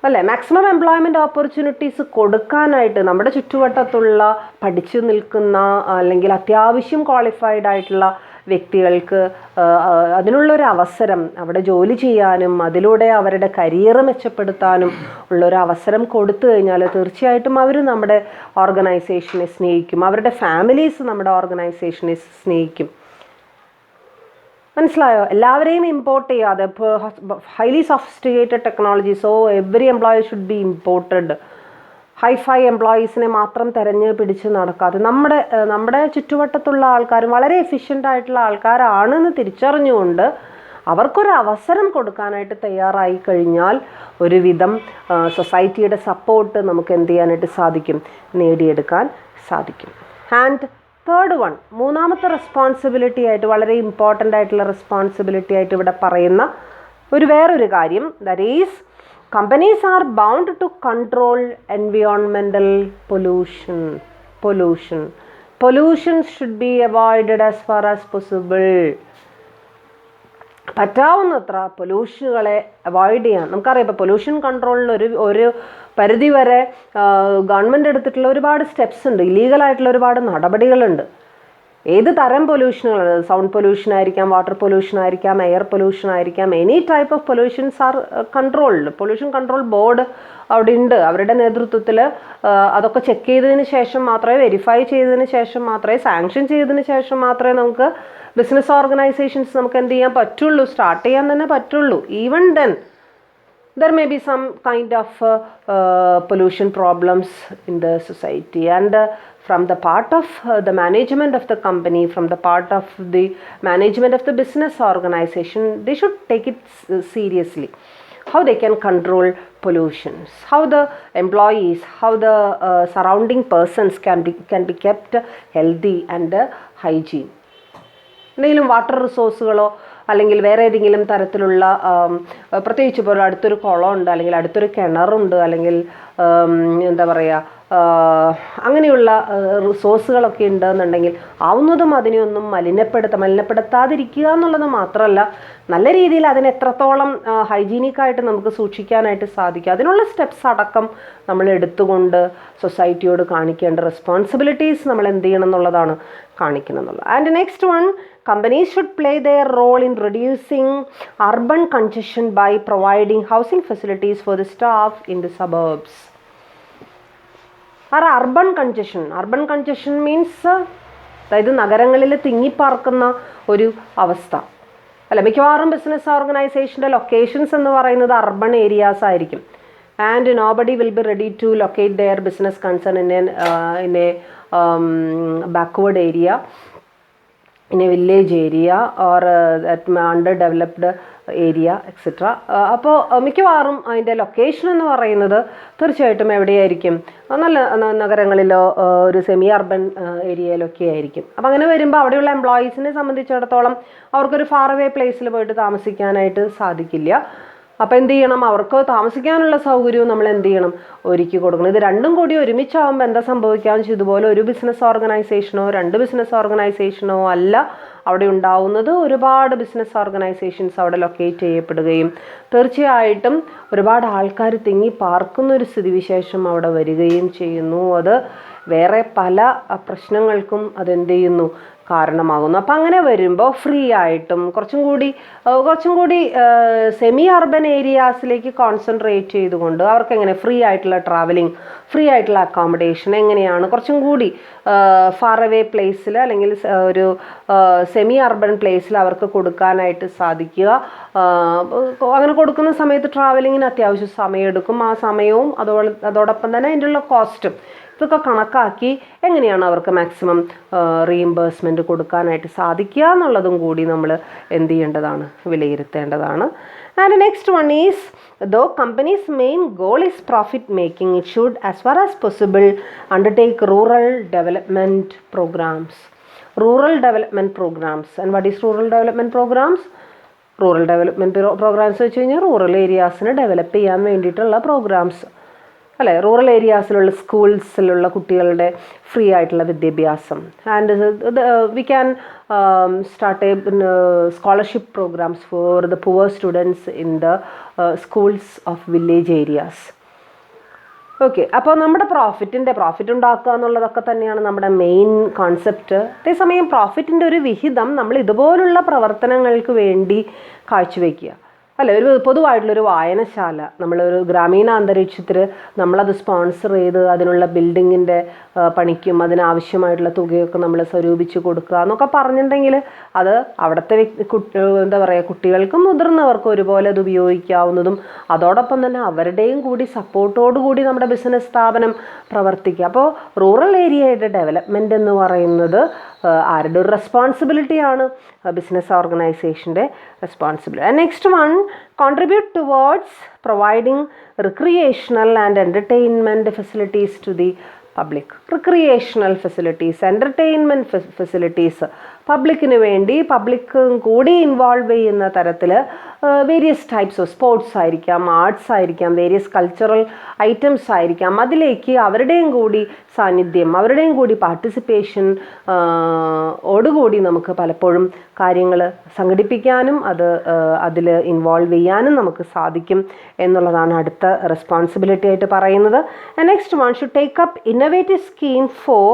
അല്ലേ, maximum employment opportunities കൊടുക്കാനായിട്ട് നമ്മുടെ ചുറ്റുവട്ടത്തുള്ള പഠിച്ചു നിൽക്കുന്ന അല്ലെങ്കിൽ അത്യാവശ്യം qualified ആയിട്ടുള്ള വ്യക്തികൾക്ക് അതിനുള്ളൊരു അവസരം, അവിടെ ജോലി ചെയ്യാനും അതിലൂടെ അവരുടെ കരിയർ മെച്ചപ്പെടുത്താനും ഉള്ളൊരു അവസരം കൊടുത്തു കഴിഞ്ഞാൽ തീർച്ചയായിട്ടും അവർ നമ്മുടെ ഓർഗനൈസേഷനെ സ്നേഹിക്കും, അവരുടെ ഫാമിലീസ് നമ്മുടെ ഓർഗനൈസേഷനെ സ്നേഹിക്കും. മനസ്സിലായോ? എല്ലാവരെയും ഇമ്പോർട്ട് ചെയ്യാതെ, ഇപ്പോൾ highly sophisticated technology, so every employee should be imported. Hi fi എംപ്ലോയീസിനെ മാത്രം തിരഞ്ഞ് പിടിച്ച് നടക്കാതെ നമ്മുടെ ചുറ്റുവട്ടത്തുള്ള ആൾക്കാരും വളരെ എഫിഷ്യൻ്റ് ആയിട്ടുള്ള ആൾക്കാരാണെന്ന് തിരിച്ചറിഞ്ഞുകൊണ്ട് അവർക്കൊരു അവസരം കൊടുക്കാനായിട്ട് തയ്യാറായി കഴിഞ്ഞാൽ ഒരുവിധം സൊസൈറ്റിയുടെ സപ്പോർട്ട് നമുക്ക് എന്ത് ചെയ്യാനായിട്ട് സാധിക്കും, നേടിയെടുക്കാൻ സാധിക്കും. ആൻഡ് തേർഡ് വൺ, മൂന്നാമത്തെ റെസ്പോൺസിബിലിറ്റി ആയിട്ട്, വളരെ ഇമ്പോർട്ടൻ്റ് ആയിട്ടുള്ള റെസ്പോൺസിബിലിറ്റി ആയിട്ട് ഇവിടെ പറയുന്ന വേറൊരു കാര്യം, that is companies are bound to control എൻവിയോൺമെൻ്റൽ pollution should be avoided as far as possible. പറ്റാവുന്നത്ര പൊല്യൂഷനുകളെ അവോയ്ഡ് ചെയ്യാൻ നമുക്കറിയാം. ഇപ്പോൾ പൊല്യൂഷൻ കൺട്രോളിന് ഒരു പരിധി വരെ ഗവൺമെൻറ് എടുത്തിട്ടുള്ള ഒരുപാട് സ്റ്റെപ്സ് ഉണ്ട്, ഇല്ലീഗലായിട്ടുള്ള ഒരുപാട് നടപടികളുണ്ട്. ഏത് തരം പൊല്യൂഷനുകൾ, സൗണ്ട് പൊല്യൂഷൻ ആയിരിക്കാം, വാട്ടർ പൊല്യൂഷൻ ആയിരിക്കാം, എയർ പൊല്യൂഷൻ ആയിരിക്കാം, any type of pollutions are controlled. Pollution control board അവിടെ ഉണ്ട്, അവരുടെ നേതൃത്വത്തിൽ അതൊക്കെ ചെക്ക് ചെയ്തതിന് ശേഷം മാത്രമേ, വെരിഫൈ ചെയ്തതിന് ശേഷം മാത്രമേ, സാങ്ഷൻ ചെയ്തതിന് ശേഷം മാത്രമേ നമുക്ക് ബിസിനസ് ഓർഗനൈസേഷൻസ് നമുക്ക് എന്ത് ചെയ്യാൻ പറ്റുള്ളൂ, സ്റ്റാർട്ട് ചെയ്യാൻ തന്നെ പറ്റുള്ളൂ. Even then there may be some kind of pollution problems in the society, and from the part of the management of the company, from the part of the management of the business organization, they should take it seriously, how they can control pollutions, how the employees, how the surrounding persons can be kept healthy and hygiene. എന്തെങ്കിലും water റിസോഴ്സുകളോ അല്ലെങ്കിൽ വേറെ ഏതെങ്കിലും തരത്തിലുള്ള, പ്രത്യേകിച്ച് ഇപ്പോൾ അടുത്തൊരു കുളമുണ്ട്, അല്ലെങ്കിൽ അടുത്തൊരു കിണറുണ്ട്, അല്ലെങ്കിൽ എന്താ പറയുക, അങ്ങനെയുള്ള റിസോഴ്സുകളൊക്കെ ഉണ്ടെന്നുണ്ടെങ്കിൽ ആവുന്നതും അതിനെയൊന്നും മലിനപ്പെടുത്താതിരിക്കുക എന്നുള്ളത് മാത്രമല്ല, നല്ല രീതിയിൽ അതിനെ എത്രത്തോളം ഹൈജീനിക്കായിട്ട് നമുക്ക് സൂക്ഷിക്കാനായിട്ട് സാധിക്കും അതിനുള്ള സ്റ്റെപ്സ് അടക്കം നമ്മൾ എടുത്തുകൊണ്ട് സൊസൈറ്റിയോട് കാണിക്കേണ്ട റെസ്പോൺസിബിലിറ്റീസ് നമ്മൾ എന്ത് ചെയ്യണം എന്നുള്ളതാണ് കാണിക്കണം എന്നുള്ളത്. And next one, companies should play their role in reducing urban congestion by providing housing facilities for the staff in the suburbs. Urban congestion means അതായത് നഗരങ്ങളിൽ തിങ്ങിപ്പാർക്കുന്ന ഒരു അവസ്ഥ അല്ല. മിക്കവാറും ബിസിനസ് ഓർഗനൈസേഷൻ്റെ ലൊക്കേഷൻസ് എന്ന് പറയുന്നത് അർബൺ ഏരിയാസ് ആയിരിക്കും. And nobody will be ready to locate their business concern in a backward area, in a village area or at underdeveloped area etcetera. അപ്പോൾ മിക്കവാറും അതിൻ്റെ ലൊക്കേഷൻ എന്ന് പറയുന്നത് തീർച്ചയായിട്ടും എവിടെയായിരിക്കും? നല്ല നഗരങ്ങളിലോ ഒരു സെമി അർബൻ ഏരിയയിലൊക്കെ ആയിരിക്കും. അപ്പോൾ അങ്ങനെ വരുമ്പോൾ അവിടെയുള്ള എംപ്ലോയീസിനെ സംബന്ധിച്ചിടത്തോളം അവർക്കൊരു ഫാർ അവേ പ്ലേസിൽ പോയിട്ട് താമസിക്കാനായിട്ട് സാധിക്കില്ല. അപ്പോൾ എന്ത് ചെയ്യണം? അവർക്ക് താമസിക്കാനുള്ള സൗകര്യവും നമ്മൾ എന്ത് ചെയ്യണം? ഒരുക്കി കൊടുക്കണം. ഇത് രണ്ടും കൂടി ഒരുമിച്ചാകുമ്പോൾ എന്താ സംഭവിക്കാന്ന് വെച്ചാൽ ഇതുപോലെ ഒരു ബിസിനസ് ഓർഗനൈസേഷനോ രണ്ട് ബിസിനസ് ഓർഗനൈസേഷനോ അല്ല അവിടെ ഉണ്ടാവുന്നത്. ഒരുപാട് ബിസിനസ് ഓർഗനൈസേഷൻസ് അവിടെ ലൊക്കേറ്റ് ചെയ്യപ്പെടുകയും തീർച്ചയായിട്ടും ഒരുപാട് ആൾക്കാർ തിങ്ങി പാർക്കുന്നൊരു സ്ഥിതിവിശേഷം അവിടെ വരികയും ചെയ്യുന്നു. അത് വേറെ പല പ്രശ്നങ്ങൾക്കും അതെന്ത് ചെയ്യുന്നു? കാരണമാകുന്നു. അപ്പം അങ്ങനെ വരുമ്പോൾ ഫ്രീ ആയിട്ടും കുറച്ചും കൂടി സെമി അർബൻ ഏരിയാസിലേക്ക് കോൺസെൻട്രേറ്റ് ചെയ്തുകൊണ്ട് അവർക്ക് എങ്ങനെ ഫ്രീ ആയിട്ടുള്ള ട്രാവലിംഗ്, ഫ്രീ ആയിട്ടുള്ള അക്കോമഡേഷൻ എങ്ങനെയാണ് കുറച്ചും കൂടി ഫാർ അവേ പ്ലേസിൽ അല്ലെങ്കിൽ ഒരു സെമി അർബൻ പ്ലേസിൽ അവർക്ക് കൊടുക്കാനായിട്ട് സാധിക്കുക. അങ്ങനെ കൊടുക്കുന്ന സമയത്ത് ട്രാവലിങ്ങിന് അത്യാവശ്യം സമയമെടുക്കും. ആ സമയവും അതോടൊപ്പം തന്നെ അതിൻ്റെ കോസ്റ്റും ഇതൊക്കെ കണക്കാക്കി എങ്ങനെയാണ് അവർക്ക് മാക്സിമം റീഇംബേഴ്സ്മെൻറ്റ് കൊടുക്കാനായിട്ട് സാധിക്കുക എന്നുള്ളതും കൂടി നമ്മൾ എന്ത് ചെയ്യേണ്ടതാണ്? വിലയിരുത്തേണ്ടതാണ്. And next one is, though company's main goal is profit making, it should as far as possible undertake rural development programs. And what is rural development programs? Rural development programs വെച്ച് കഴിഞ്ഞാൽ റൂറൽ ഏരിയാസിനെ ഡെവലപ്പ് ചെയ്യാൻ വേണ്ടിയിട്ടുള്ള programmes അല്ലേ. Rural ഏരിയാസിലുള്ള സ്കൂൾസിലുള്ള കുട്ടികളുടെ free ആയിട്ടുള്ള വിദ്യാഭ്യാസം. And we can start scholarship programs for the poor students in the schools of village areas. Okay, അപ്പോൾ നമ്മുടെ പ്രോഫിറ്റ് ഉണ്ടാക്കുക എന്നുള്ളതൊക്കെ തന്നെയാണ് നമ്മുടെ മെയിൻ കോൺസെപ്റ്റ്. അതേസമയം പ്രോഫിറ്റിൻ്റെ ഒരു വിഹിതം നമ്മൾ ഇതുപോലുള്ള പ്രവർത്തനങ്ങൾക്ക് വേണ്ടി കാഴ്ചവെക്കുക അല്ലേ. ഒരു പൊതുവായിട്ടുള്ളൊരു വായനശാല നമ്മളൊരു ഗ്രാമീണ അന്തരീക്ഷത്തിൽ നമ്മളത് സ്പോൺസർ ചെയ്ത് അതിനുള്ള ബിൽഡിങ്ങിൻ്റെ പണിക്കും അതിനാവശ്യമായിട്ടുള്ള തുകയൊക്കെ നമ്മൾ സ്വരൂപിച്ച് കൊടുക്കുക എന്നൊക്കെ പറഞ്ഞിട്ടുണ്ടെങ്കിൽ അത് അവിടുത്തെ എന്താ പറയുക, കുട്ടികൾക്കും മുതിർന്നവർക്കും ഒരുപോലെ അത് ഉപയോഗിക്കാവുന്നതും അതോടൊപ്പം തന്നെ അവരുടെയും കൂടി സപ്പോർട്ടോടുകൂടി നമ്മുടെ ബിസിനസ് സ്ഥാപനം പ്രവർത്തിക്കുക. അപ്പോൾ റൂറൽ ഏരിയയുടെ ഡെവലപ്മെൻറ്റ് എന്ന് പറയുന്നത് ആരുടെ ഒരു റെസ്പോൺസിബിലിറ്റിയാണ്? ബിസിനസ് ഓർഗനൈസേഷൻ്റെ responsibility. And next one, contribute towards providing recreational and entertainment facilities to the public. Recreational facilities, entertainment facilities പബ്ലിക്കിന് വേണ്ടി കൂടി ഇൻവോൾവ് ചെയ്യുന്ന തരത്തിൽ വേരിയസ് ടൈപ്സ് ഓഫ് സ്പോർട്സ് ആയിരിക്കാം, ആർട്സ് ആയിരിക്കാം, വേരിയസ് കൾച്ചറൽ ഐറ്റംസ് ആയിരിക്കാം. അതിലേക്ക് അവരുടെയും കൂടി സാന്നിധ്യം, അവരുടെയും കൂടി പാർട്ടിസിപ്പേഷൻ ഓടുകൂടി നമുക്ക് പലപ്പോഴും കാര്യങ്ങൾ സംഘടിപ്പിക്കാനും അതിൽ ഇൻവോൾവ് ചെയ്യാനും നമുക്ക് സാധിക്കും എന്നുള്ളതാണ് അടുത്ത റെസ്പോൺസിബിലിറ്റി ആയിട്ട് പറയുന്നത്. Next one, should take up innovative scheme for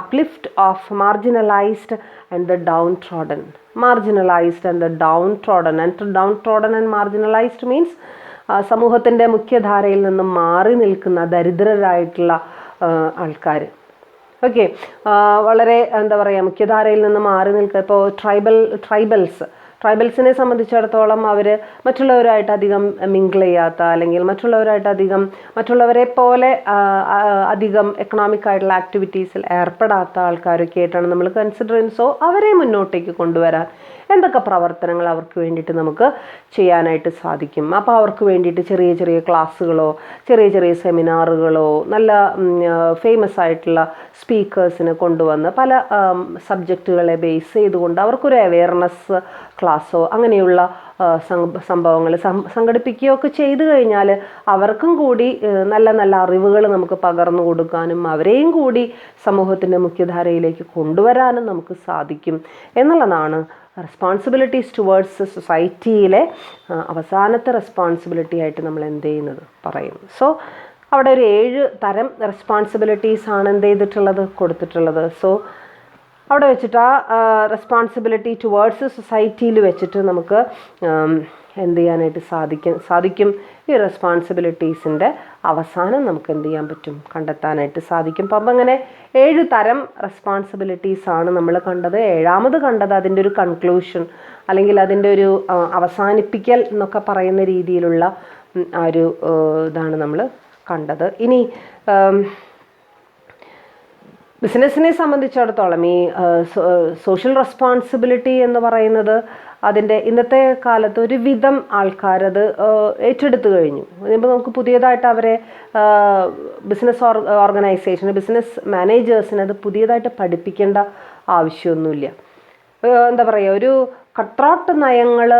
uplift of marginalised and the downtrodden. Marginalized and the downtrodden. And downtrodden and marginalized means സമൂഹത്തിൻ്റെ മുഖ്യധാരയിൽ നിന്നും മാറി നിൽക്കുന്ന ദരിദ്രരായിട്ടുള്ള ആൾക്കാർ. ഓക്കെ, വളരെ എന്താ പറയുക, മുഖ്യധാരയിൽ നിന്ന് മാറി നിൽക്കുക. ഇപ്പോൾ ട്രൈബൽസിനെ സംബന്ധിച്ചിടത്തോളം അവർ മറ്റുള്ളവരായിട്ട് അധികം മിങ്കിൾ ചെയ്യാത്ത അല്ലെങ്കിൽ മറ്റുള്ളവരെ പോലെ അധികം എക്കണോമിക് ആയിട്ടുള്ള ആക്ടിവിറ്റീസിൽ ഏർപ്പെടാത്ത ആൾക്കാരൊക്കെ ആയിട്ടാണ് നമ്മൾ കൺസിഡർ ചെയ്യുന്നത്. സോ അവരെ മുന്നോട്ടേക്ക് കൊണ്ടുവരാൻ എന്തൊക്കെ പ്രവർത്തനങ്ങൾ അവർക്ക് വേണ്ടിയിട്ട് നമുക്ക് ചെയ്യാനായിട്ട് സാധിക്കും? അപ്പോൾ അവർക്ക് വേണ്ടിയിട്ട് ചെറിയ ചെറിയ ക്ലാസ്സുകളോ ചെറിയ സെമിനാറുകളോ നല്ല ഫേമസ് ആയിട്ടുള്ള സ്പീക്കേഴ്സിനെ കൊണ്ടുവന്ന് പല സബ്ജക്റ്റുകളെ ബേസ് ചെയ്തുകൊണ്ട് അവർക്കൊരു അവെയർനെസ് ക്ലാസ്സോ അങ്ങനെയുള്ള സംഭവങ്ങൾ സംഘടിപ്പിക്കുകയൊക്കെ ചെയ്തു കഴിഞ്ഞാൽ അവർക്കും കൂടി നല്ല നല്ല അറിവുകൾ നമുക്ക് പകർന്നു കൊടുക്കാനും അവരെയും കൂടി സമൂഹത്തിൻ്റെ മുഖ്യധാരയിലേക്ക് കൊണ്ടുവരാനും നമുക്ക് സാധിക്കും എന്നുള്ളതാണ് റെസ്പോൺസിബിലിറ്റീസ് ടുവേർഡ്സ് സൊസൈറ്റിയിലെ അവസാനത്തെ റെസ്പോൺസിബിലിറ്റി ആയിട്ട് നമ്മൾ എന്ത് ചെയ്യുന്നത് പറയുന്നു. സോ അവിടെ ഒരു 7 തരം റെസ്പോൺസിബിലിറ്റീസ് ആണ് എന്ത് ചെയ്തിട്ടുള്ളത്, കൊടുത്തിട്ടുള്ളത്. സോ അവിടെ വെച്ചിട്ട് ആ റെസ്പോൺസിബിലിറ്റി ടുവേർഡ്സ് സൊസൈറ്റിയിൽ വെച്ചിട്ട് നമുക്ക് എന്ത് ചെയ്യാനായിട്ട് സാധിക്കും ഈ റെസ്പോൺസിബിലിറ്റീസിൻ്റെ അവസാനം നമുക്ക് എന്ത് ചെയ്യാൻ പറ്റും, കണ്ടെത്താനായിട്ട് സാധിക്കും. അപ്പം അങ്ങനെ 7 തരം റെസ്പോൺസിബിലിറ്റീസാണ് നമ്മൾ കണ്ടത്. 7ാമത് കണ്ടത് അതിൻ്റെ ഒരു കൺക്ലൂഷൻ അല്ലെങ്കിൽ അതിൻ്റെ ഒരു അവസാനിപ്പിക്കൽ എന്നൊക്കെ പറയുന്ന രീതിയിലുള്ള ആ ഒരു ഇതാണ് നമ്മൾ കണ്ടത്. ഇനി ബിസിനസ്സിനെ സംബന്ധിച്ചിടത്തോളം ഈ സോഷ്യൽ റെസ്പോൺസിബിലിറ്റി എന്ന് പറയുന്നത് അതിൻ്റെ ഇന്നത്തെ കാലത്ത് ഒരുവിധം ആൾക്കാരത് ഏറ്റെടുത്തു കഴിഞ്ഞു. ഇപ്പോൾ നമുക്ക് പുതിയതായിട്ട് അവരെ ബിസിനസ് ഓർഗനൈസേഷൻ ബിസിനസ് മാനേജേഴ്സിന് അത് പുതിയതായിട്ട് പഠിപ്പിക്കേണ്ട ആവശ്യമൊന്നുമില്ല. എന്താ പറയുക, ഒരു കട്ട്രോട്ട് നയങ്ങൾ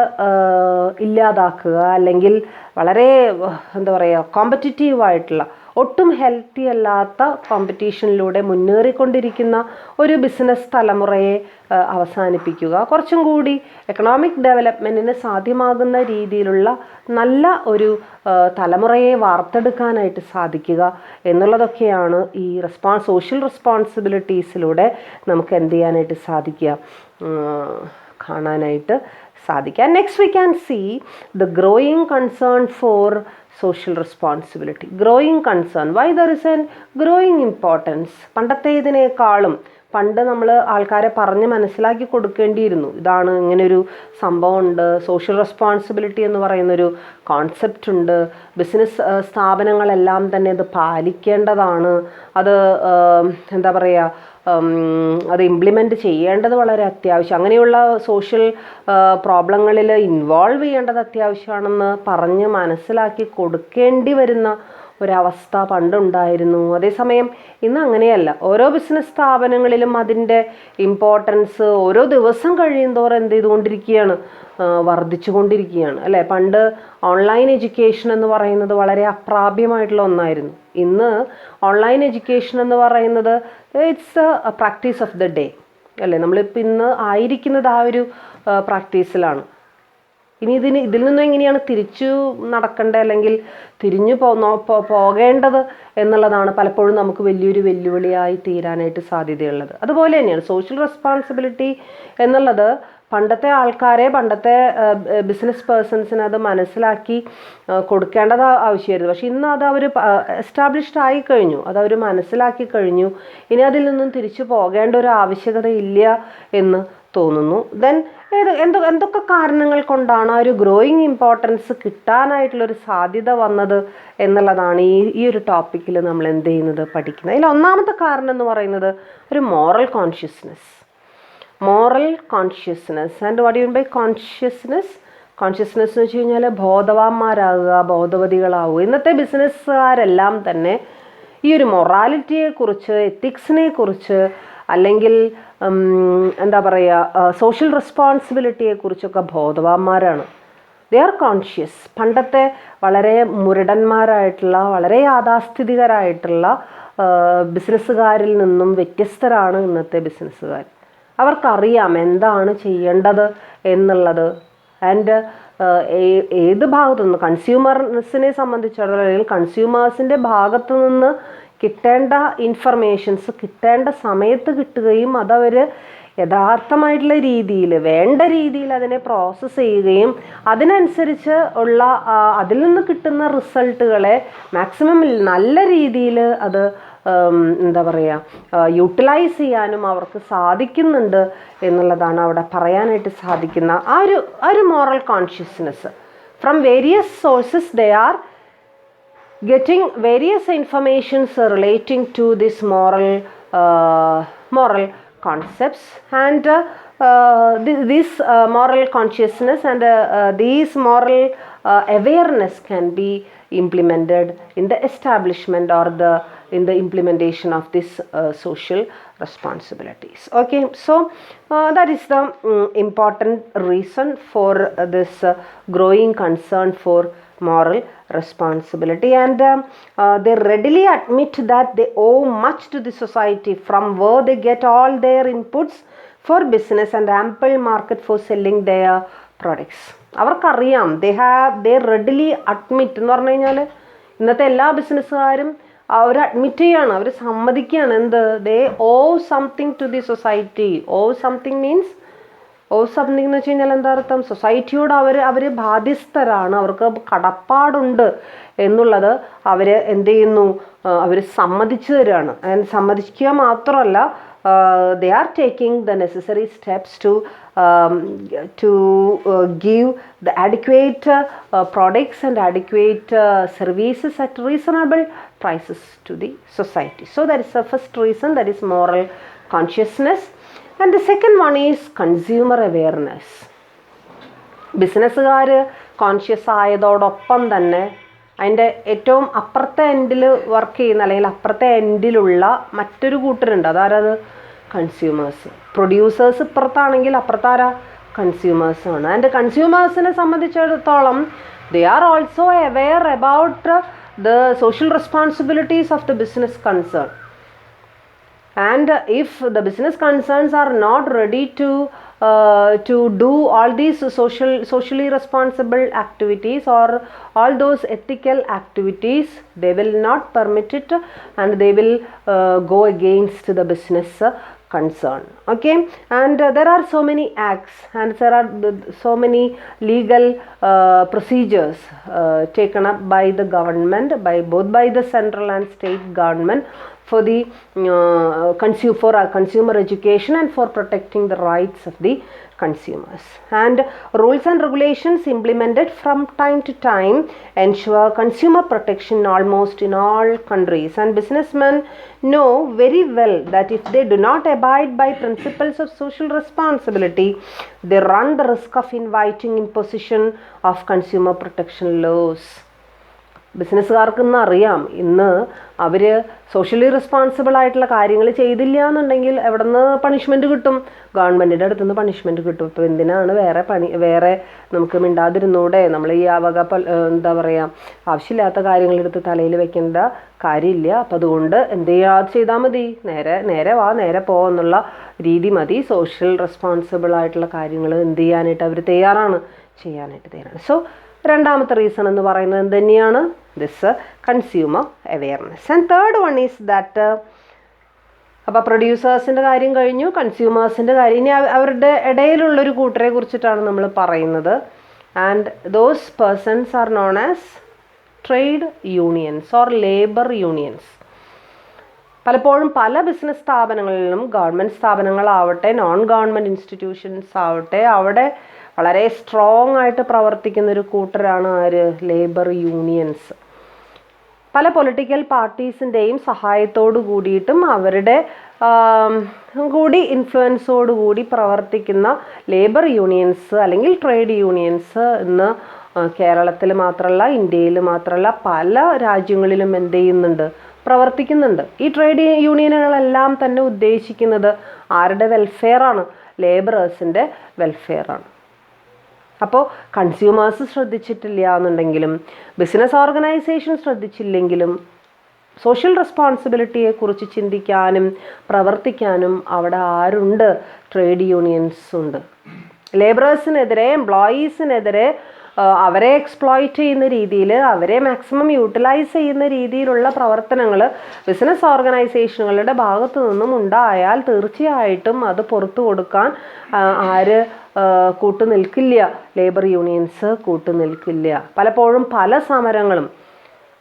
ഇല്ലാതാക്കുക അല്ലെങ്കിൽ വളരെ എന്താ പറയുക കോമ്പറ്റിറ്റീവായിട്ടുള്ള ഒട്ടും ഹെൽത്തി അല്ലാത്ത കോമ്പറ്റീഷനിലൂടെ മുന്നേറിക്കൊണ്ടിരിക്കുന്ന ഒരു ബിസിനസ് തലമുറയെ അവസാനിപ്പിക്കുക, കുറച്ചും കൂടി എക്കണോമിക് ഡെവലപ്മെൻറ്റിന് സാധ്യമാകുന്ന രീതിയിലുള്ള നല്ല ഒരു തലമുറയെ വാർത്തെടുക്കാനായിട്ട് സാധിക്കുക എന്നുള്ളതൊക്കെയാണ് ഈ സോഷ്യൽ റെസ്പോൺസിബിലിറ്റീസിലൂടെ നമുക്ക് എന്ത് ചെയ്യാനായിട്ട് സാധിക്കുക, കാണാനായിട്ട് സാധിക്കുക. Next we can see the growing concern for social responsibility. Growing concern. Why there is a growing importance? പണ്ടത്തേതിനേക്കാളും പണ്ട് നമ്മൾ ആൾക്കാരെ പറഞ്ഞ് മനസ്സിലാക്കി കൊടുക്കേണ്ടിയിരുന്നു, ഇതാണ് ഇങ്ങനൊരു സംഭവമുണ്ട്, സോഷ്യൽ റെസ്പോൺസിബിലിറ്റി എന്ന് പറയുന്നൊരു കോൺസെപ്റ്റ് ഉണ്ട്, ബിസിനസ് സ്ഥാപനങ്ങളെല്ലാം തന്നെ ഇത് പാലിക്കേണ്ടതാണ്, അത് എന്താ പറയുക അത് ഇംപ്ലിമെൻ്റ് ചെയ്യേണ്ടത് വളരെ അത്യാവശ്യം, അങ്ങനെയുള്ള സോഷ്യൽ പ്രോബ്ലങ്ങളിൽ ഇൻവോൾവ് ചെയ്യേണ്ടത് അത്യാവശ്യമാണെന്ന് പറഞ്ഞ് മനസ്സിലാക്കി കൊടുക്കേണ്ടി വരുന്ന ഒരവസ്ഥ പണ്ടുണ്ടായിരുന്നു. അതേസമയം ഇന്ന് അങ്ങനെയല്ല. ഓരോ ബിസിനസ് സ്ഥാപനങ്ങളിലും അതിൻ്റെ ഇമ്പോർട്ടൻസ് ഓരോ ദിവസം കഴിയുന്തോറും എന്ത് ചെയ്തുകൊണ്ടിരിക്കുകയാണ്, വർദ്ധിച്ചു കൊണ്ടിരിക്കുകയാണ് അല്ലേ. പണ്ട് ഓൺലൈൻ എഡ്യൂക്കേഷൻ എന്ന് പറയുന്നത് വളരെ അപ്രാപ്യമായിട്ടുള്ള ഒന്നായിരുന്നു. ഇന്ന് ഓൺലൈൻ എഡ്യൂക്കേഷൻ എന്ന് പറയുന്നത് it's A practice of the day അല്ലേ. നമ്മളിപ്പോൾ ഇന്ന് ആയിരിക്കുന്നത് ആ ഒരു പ്രാക്ടീസിലാണ്. ഇനി ഇതിൽ നിന്നും എങ്ങനെയാണ് തിരിച്ചു നടക്കേണ്ടത് അല്ലെങ്കിൽ തിരിഞ്ഞു പോകേണ്ടത് എന്നുള്ളതാണ് പലപ്പോഴും നമുക്ക് വലിയൊരു വെല്ലുവിളിയായി തീരാനായിട്ട് സാധ്യതയുള്ളത്. അതുപോലെ തന്നെയാണ് സോഷ്യൽ റെസ്പോൺസിബിലിറ്റി എന്നുള്ളത് പണ്ടത്തെ ആൾക്കാരെ പണ്ടത്തെ ബിസിനസ് പേഴ്സൺസിന് അത് മനസ്സിലാക്കി കൊടുക്കേണ്ടത് ആവശ്യമായിരുന്നു. പക്ഷെ ഇന്ന് അത് അവർ എസ്റ്റാബ്ലിഷ്ഡ് ആയി കഴിഞ്ഞു, അതവർ മനസ്സിലാക്കി കഴിഞ്ഞു. ഇനി അതിൽ നിന്നും തിരിച്ചു പോകേണ്ട ഒരു ആവശ്യകത ഇല്ല എന്ന് തോന്നുന്നു. ദെൻ എന്തൊക്കെ കാരണങ്ങൾ കൊണ്ടാണ് ആ ഒരു ഗ്രോയിങ് ഇമ്പോർട്ടൻസ് കിട്ടാനായിട്ടുള്ളൊരു സാധ്യത വന്നത് എന്നുള്ളതാണ് ഈ ഒരു ടോപ്പിക്കിൽ നമ്മൾ എന്ത് ചെയ്യുന്നത്, പഠിക്കുന്നത്. അതിൽ ഒന്നാമത്തെ കാരണം എന്ന് പറയുന്നത് ഒരു moral consciousness. And what you mean by consciousness എന്ന് വെച്ച് കഴിഞ്ഞാൽ ബോധവാന്മാരാകുക, ബോധവതികളാവുക. ഇന്നത്തെ ബിസിനസ്സുകാരെല്ലാം തന്നെ ഈ ഒരു മൊറാലിറ്റിയെക്കുറിച്ച്, എത്തിക്സിനെ കുറിച്ച് അല്ലെങ്കിൽ എന്താ പറയുക സോഷ്യൽ റെസ്പോൺസിബിലിറ്റിയെക്കുറിച്ചൊക്കെ ബോധവാന്മാരാണ്. They are conscious. പണ്ടത്തെ വളരെ മുരടന്മാരായിട്ടുള്ള വളരെ യാഥാസ്ഥിതികരായിട്ടുള്ള ബിസിനസ്സുകാരിൽ നിന്നും വ്യത്യസ്തരാണ് ഇന്നത്തെ ബിസിനസ്സുകാർ. അവർക്കറിയാം എന്താണ് ചെയ്യേണ്ടത് എന്നുള്ളത്. ആൻഡ് ഏത് ഭാഗത്തു നിന്ന് കൺസ്യൂമേഴ്സിനെ സംബന്ധിച്ചിടത്തോളം അല്ലെങ്കിൽ കൺസ്യൂമേഴ്സിൻ്റെ ഭാഗത്തു നിന്ന് കിട്ടേണ്ട ഇൻഫർമേഷൻസ് കിട്ടേണ്ട സമയത്ത് കിട്ടുകയും അതവർ യഥാർത്ഥമായിട്ടുള്ള രീതിയിൽ വേണ്ട രീതിയിൽ അതിനെ പ്രോസസ്സ് ചെയ്യുകയും അതിനനുസരിച്ച് ഉള്ള അതിൽ നിന്ന് കിട്ടുന്ന റിസൾട്ടുകളെ മാക്സിമം നല്ല രീതിയിൽ അത് എന്താ പറയുക യൂട്ടിലൈസ് ചെയ്യാനും അവർക്ക് സാധിക്കുന്നുണ്ട് എന്നുള്ളതാണ് അവിടെ പറയാനായിട്ട് സാധിക്കുന്ന ആ ഒരു moral consciousness. From various sources they are getting various informations relating to this moral concepts and this moral consciousness and these moral awareness can be implemented in the establishment or the in the implementation of this social responsibilities. Okay, so that is the important reason for this growing concern for moral responsibility, and they readily admit that they owe much to the society from where they get all their inputs for business and ample market for selling their products. അവർക്കറിയാം, they readily admit എന്ന് പറഞ്ഞു കഴിഞ്ഞാൽ ഇന്നത്തെ എല്ലാ ബിസിനസ്സുകാരും അവർ admit ചെയ്യാണ്, അവർ സമ്മതിക്കുകയാണ് എന്ത്, they owe something to the society. owe something means something എന്ന് വെച്ച് കഴിഞ്ഞാൽ എന്താ അർത്ഥം, സൊസൈറ്റിയോട് അവർ ബാധ്യസ്ഥരാണ്, അവർക്ക് കടപ്പാടുണ്ട് എന്നുള്ളത് അവർ എന്ത് ചെയ്യുന്നു, അവർ സമ്മതിച്ചു തരികയാണ്. ആൻഡ് സമ്മതിക്കുക മാത്രമല്ല, they are taking the necessary steps to give the adequate products and adequate services at reasonable prices to the society. So that is the first reason, that is moral consciousness. And the second one is consumer awareness. ബിസിനസ്സുകാർ conscious ആയതോടൊപ്പം തന്നെ അതിൻ്റെ ഏറ്റവും അപ്പുറത്തെ എൻഡിൽ work ചെയ്യുന്ന അല്ലെങ്കിൽ അപ്പുറത്തെ എൻഡിലുള്ള മറ്റൊരു കൂട്ടരുണ്ട്. അതാരത്, കൺസ്യൂമേഴ്സ്. പ്രൊഡ്യൂസേഴ്സ് ഇപ്പുറത്താണെങ്കിൽ അപ്പുറത്താരാ, കൺസ്യൂമേഴ്സാണ്. ആൻഡ് കൺസ്യൂമേഴ്സിനെ സംബന്ധിച്ചിടത്തോളം they are also aware about the social responsibilities of the business concern. And if the business concerns are not ready to do all these socially responsible activities or all those ethical activities, they will not permit it, and they will go against the business concern. Okay, and there are so many acts and there are so many legal procedures taken up by the government, both by the central and state government, for the consumer education and for protecting the rights of the consumers. And rules and regulations implemented from time to time ensure consumer protection almost in all countries. And businessmen know very well that if they do not abide by principles of social responsibility, they run the risk of inviting imposition of consumer protection laws. ബിസിനസ്സുകാർക്ക് ഇന്ന് അറിയാം, ഇന്ന് അവർ socially responsible ആയിട്ടുള്ള കാര്യങ്ങൾ ചെയ്തില്ല എന്നുണ്ടെങ്കിൽ എവിടെ നിന്ന് punishment കിട്ടും, ഗവൺമെൻറ്റിൻ്റെ അടുത്ത് നിന്ന് പണിഷ്മെൻറ്റ് കിട്ടും. ഇപ്പോൾ എന്തിനാണ് വേറെ നമുക്ക് മിണ്ടാതിരുന്നൂടെ, നമ്മൾ ഈ എന്താ പറയുക, ആവശ്യമില്ലാത്ത കാര്യങ്ങളെടുത്ത് തലയിൽ വെക്കേണ്ട കാര്യമില്ല. അപ്പം അതുകൊണ്ട് എന്ത് ചെയ്താൽ മതി, നേരെ പോ എന്നുള്ള രീതി മതി. സോഷ്യൽ റെസ്പോൺസിബിൾ ആയിട്ടുള്ള കാര്യങ്ങൾ എന്ത് ചെയ്യാനായിട്ട് അവർ ചെയ്യാനായിട്ട് തയ്യാറാണ്. സോ രണ്ടാമത്തെ റീസൺ എന്ന് പറയുന്നത് എന്ത് തന്നെയാണ്, this consumer awareness. And third one is that, അപ്പോൾ പ്രൊഡ്യൂസേഴ്സിൻ്റെ കാര്യം കഴിഞ്ഞു, കൺസ്യൂമേഴ്സിൻ്റെ കാര്യം, ഇനി അവരുടെ ഇടയിലുള്ളൊരു കൂട്ടരെ കുറിച്ചിട്ടാണ് നമ്മൾ പറയുന്നത്. And those persons are known as trade unions or labour unions. പലപ്പോഴും പല ബിസിനസ് സ്ഥാപനങ്ങളിലും, ഗവൺമെൻറ് സ്ഥാപനങ്ങളാവട്ടെ നോൺ ഗവൺമെൻറ് ഇൻസ്റ്റിറ്റ്യൂഷൻസ് ആവട്ടെ, അവിടെ വളരെ സ്ട്രോങ് ആയിട്ട് പ്രവർത്തിക്കുന്നൊരു കൂട്ടരാണ് ആര്, ലേബർ യൂണിയൻസ്. പല പൊളിറ്റിക്കൽ പാർട്ടീസിൻ്റെയും സഹായത്തോടു കൂടിയിട്ടും അവരുടെ കൂടി ഇൻഫ്ലുവൻസോടു കൂടി പ്രവർത്തിക്കുന്ന ലേബർ യൂണിയൻസ് അല്ലെങ്കിൽ ട്രേഡ് യൂണിയൻസ് ഇന്ന് കേരളത്തിൽ മാത്രമല്ല, ഇന്ത്യയിൽ മാത്രമല്ല, പല രാജ്യങ്ങളിലും എന്ത് ചെയ്യുന്നുണ്ട്, പ്രവർത്തിക്കുന്നുണ്ട്. ഈ ട്രേഡ് യൂണിയനുകളെല്ലാം തന്നെ ഉദ്ദേശിക്കുന്നത് ആരുടെ വെൽഫെയറാണ്, ലേബറേഴ്സിൻ്റെ വെൽഫെയറാണ്. അപ്പോൾ കൺസ്യൂമേഴ്സ് ശ്രദ്ധിച്ചിട്ടില്ല എന്നുണ്ടെങ്കിലും, ബിസിനസ് ഓർഗനൈസേഷൻ ശ്രദ്ധിച്ചില്ലെങ്കിലും, സോഷ്യൽ റെസ്പോൺസിബിലിറ്റിയെക്കുറിച്ച് ചിന്തിക്കാനും പ്രവർത്തിക്കാനും അവിടെ ആരുണ്ട്, ട്രേഡ് യൂണിയൻസ് ഉണ്ട്. ലേബറേഴ്സിനെതിരെ, എംപ്ലോയീസിനെതിരെ, അവരെ എക്സ്പ്ലോയിറ്റ് ചെയ്യുന്ന രീതിയിൽ, അവരെ മാക്സിമം യൂട്ടിലൈസ് ചെയ്യുന്ന രീതിയിലുള്ള പ്രവർത്തനങ്ങൾ ബിസിനസ് ഓർഗനൈസേഷനുകളുടെ ഭാഗത്തു നിന്നും ഉണ്ടായാൽ തീർച്ചയായിട്ടും അത് പുറത്തു കൊടുക്കാൻ ആര് കൂട്ടുനിൽക്കില്ല, ലേബർ യൂണിയൻസ് കൂട്ടുനിൽക്കില്ല. പലപ്പോഴും പല സമരങ്ങളും,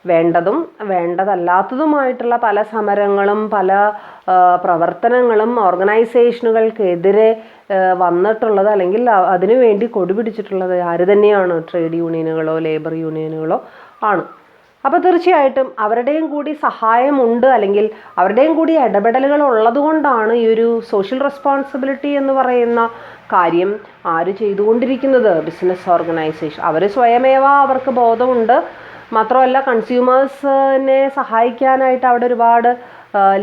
വേണ്ടതും വേണ്ടതല്ലാത്തതുമായിട്ടുള്ള പല സമരങ്ങളും പല പ്രവർത്തനങ്ങളും ഓർഗനൈസേഷനുകൾക്കെതിരെ വന്നിട്ടുള്ളത് അല്ലെങ്കിൽ അതിനു വേണ്ടി കൊടിപിടിച്ചിട്ടുള്ളത് ആര് തന്നെയാണ്, ട്രേഡ് യൂണിയനുകളോ ലേബർ യൂണിയനുകളോ ആണ്. അപ്പോൾ തീർച്ചയായിട്ടും അവരുടെയും കൂടി സഹായമുണ്ട്, അല്ലെങ്കിൽ അവരുടെയും കൂടി ഇടപെടലുകൾ ഉള്ളതുകൊണ്ടാണ് ഈ ഒരു സോഷ്യൽ റെസ്പോൺസിബിലിറ്റി എന്ന് പറയുന്ന കാര്യം ആര് ചെയ്തുകൊണ്ടിരിക്കുന്നത്, ബിസിനസ് ഓർഗനൈസേഷൻ. അവർ സ്വയമേവ അവർക്ക് ബോധമുണ്ട്, മാത്രമല്ല കൺസ്യൂമേഴ്സിനെ സഹായിക്കാനായിട്ട് അവിടെ ഒരുപാട്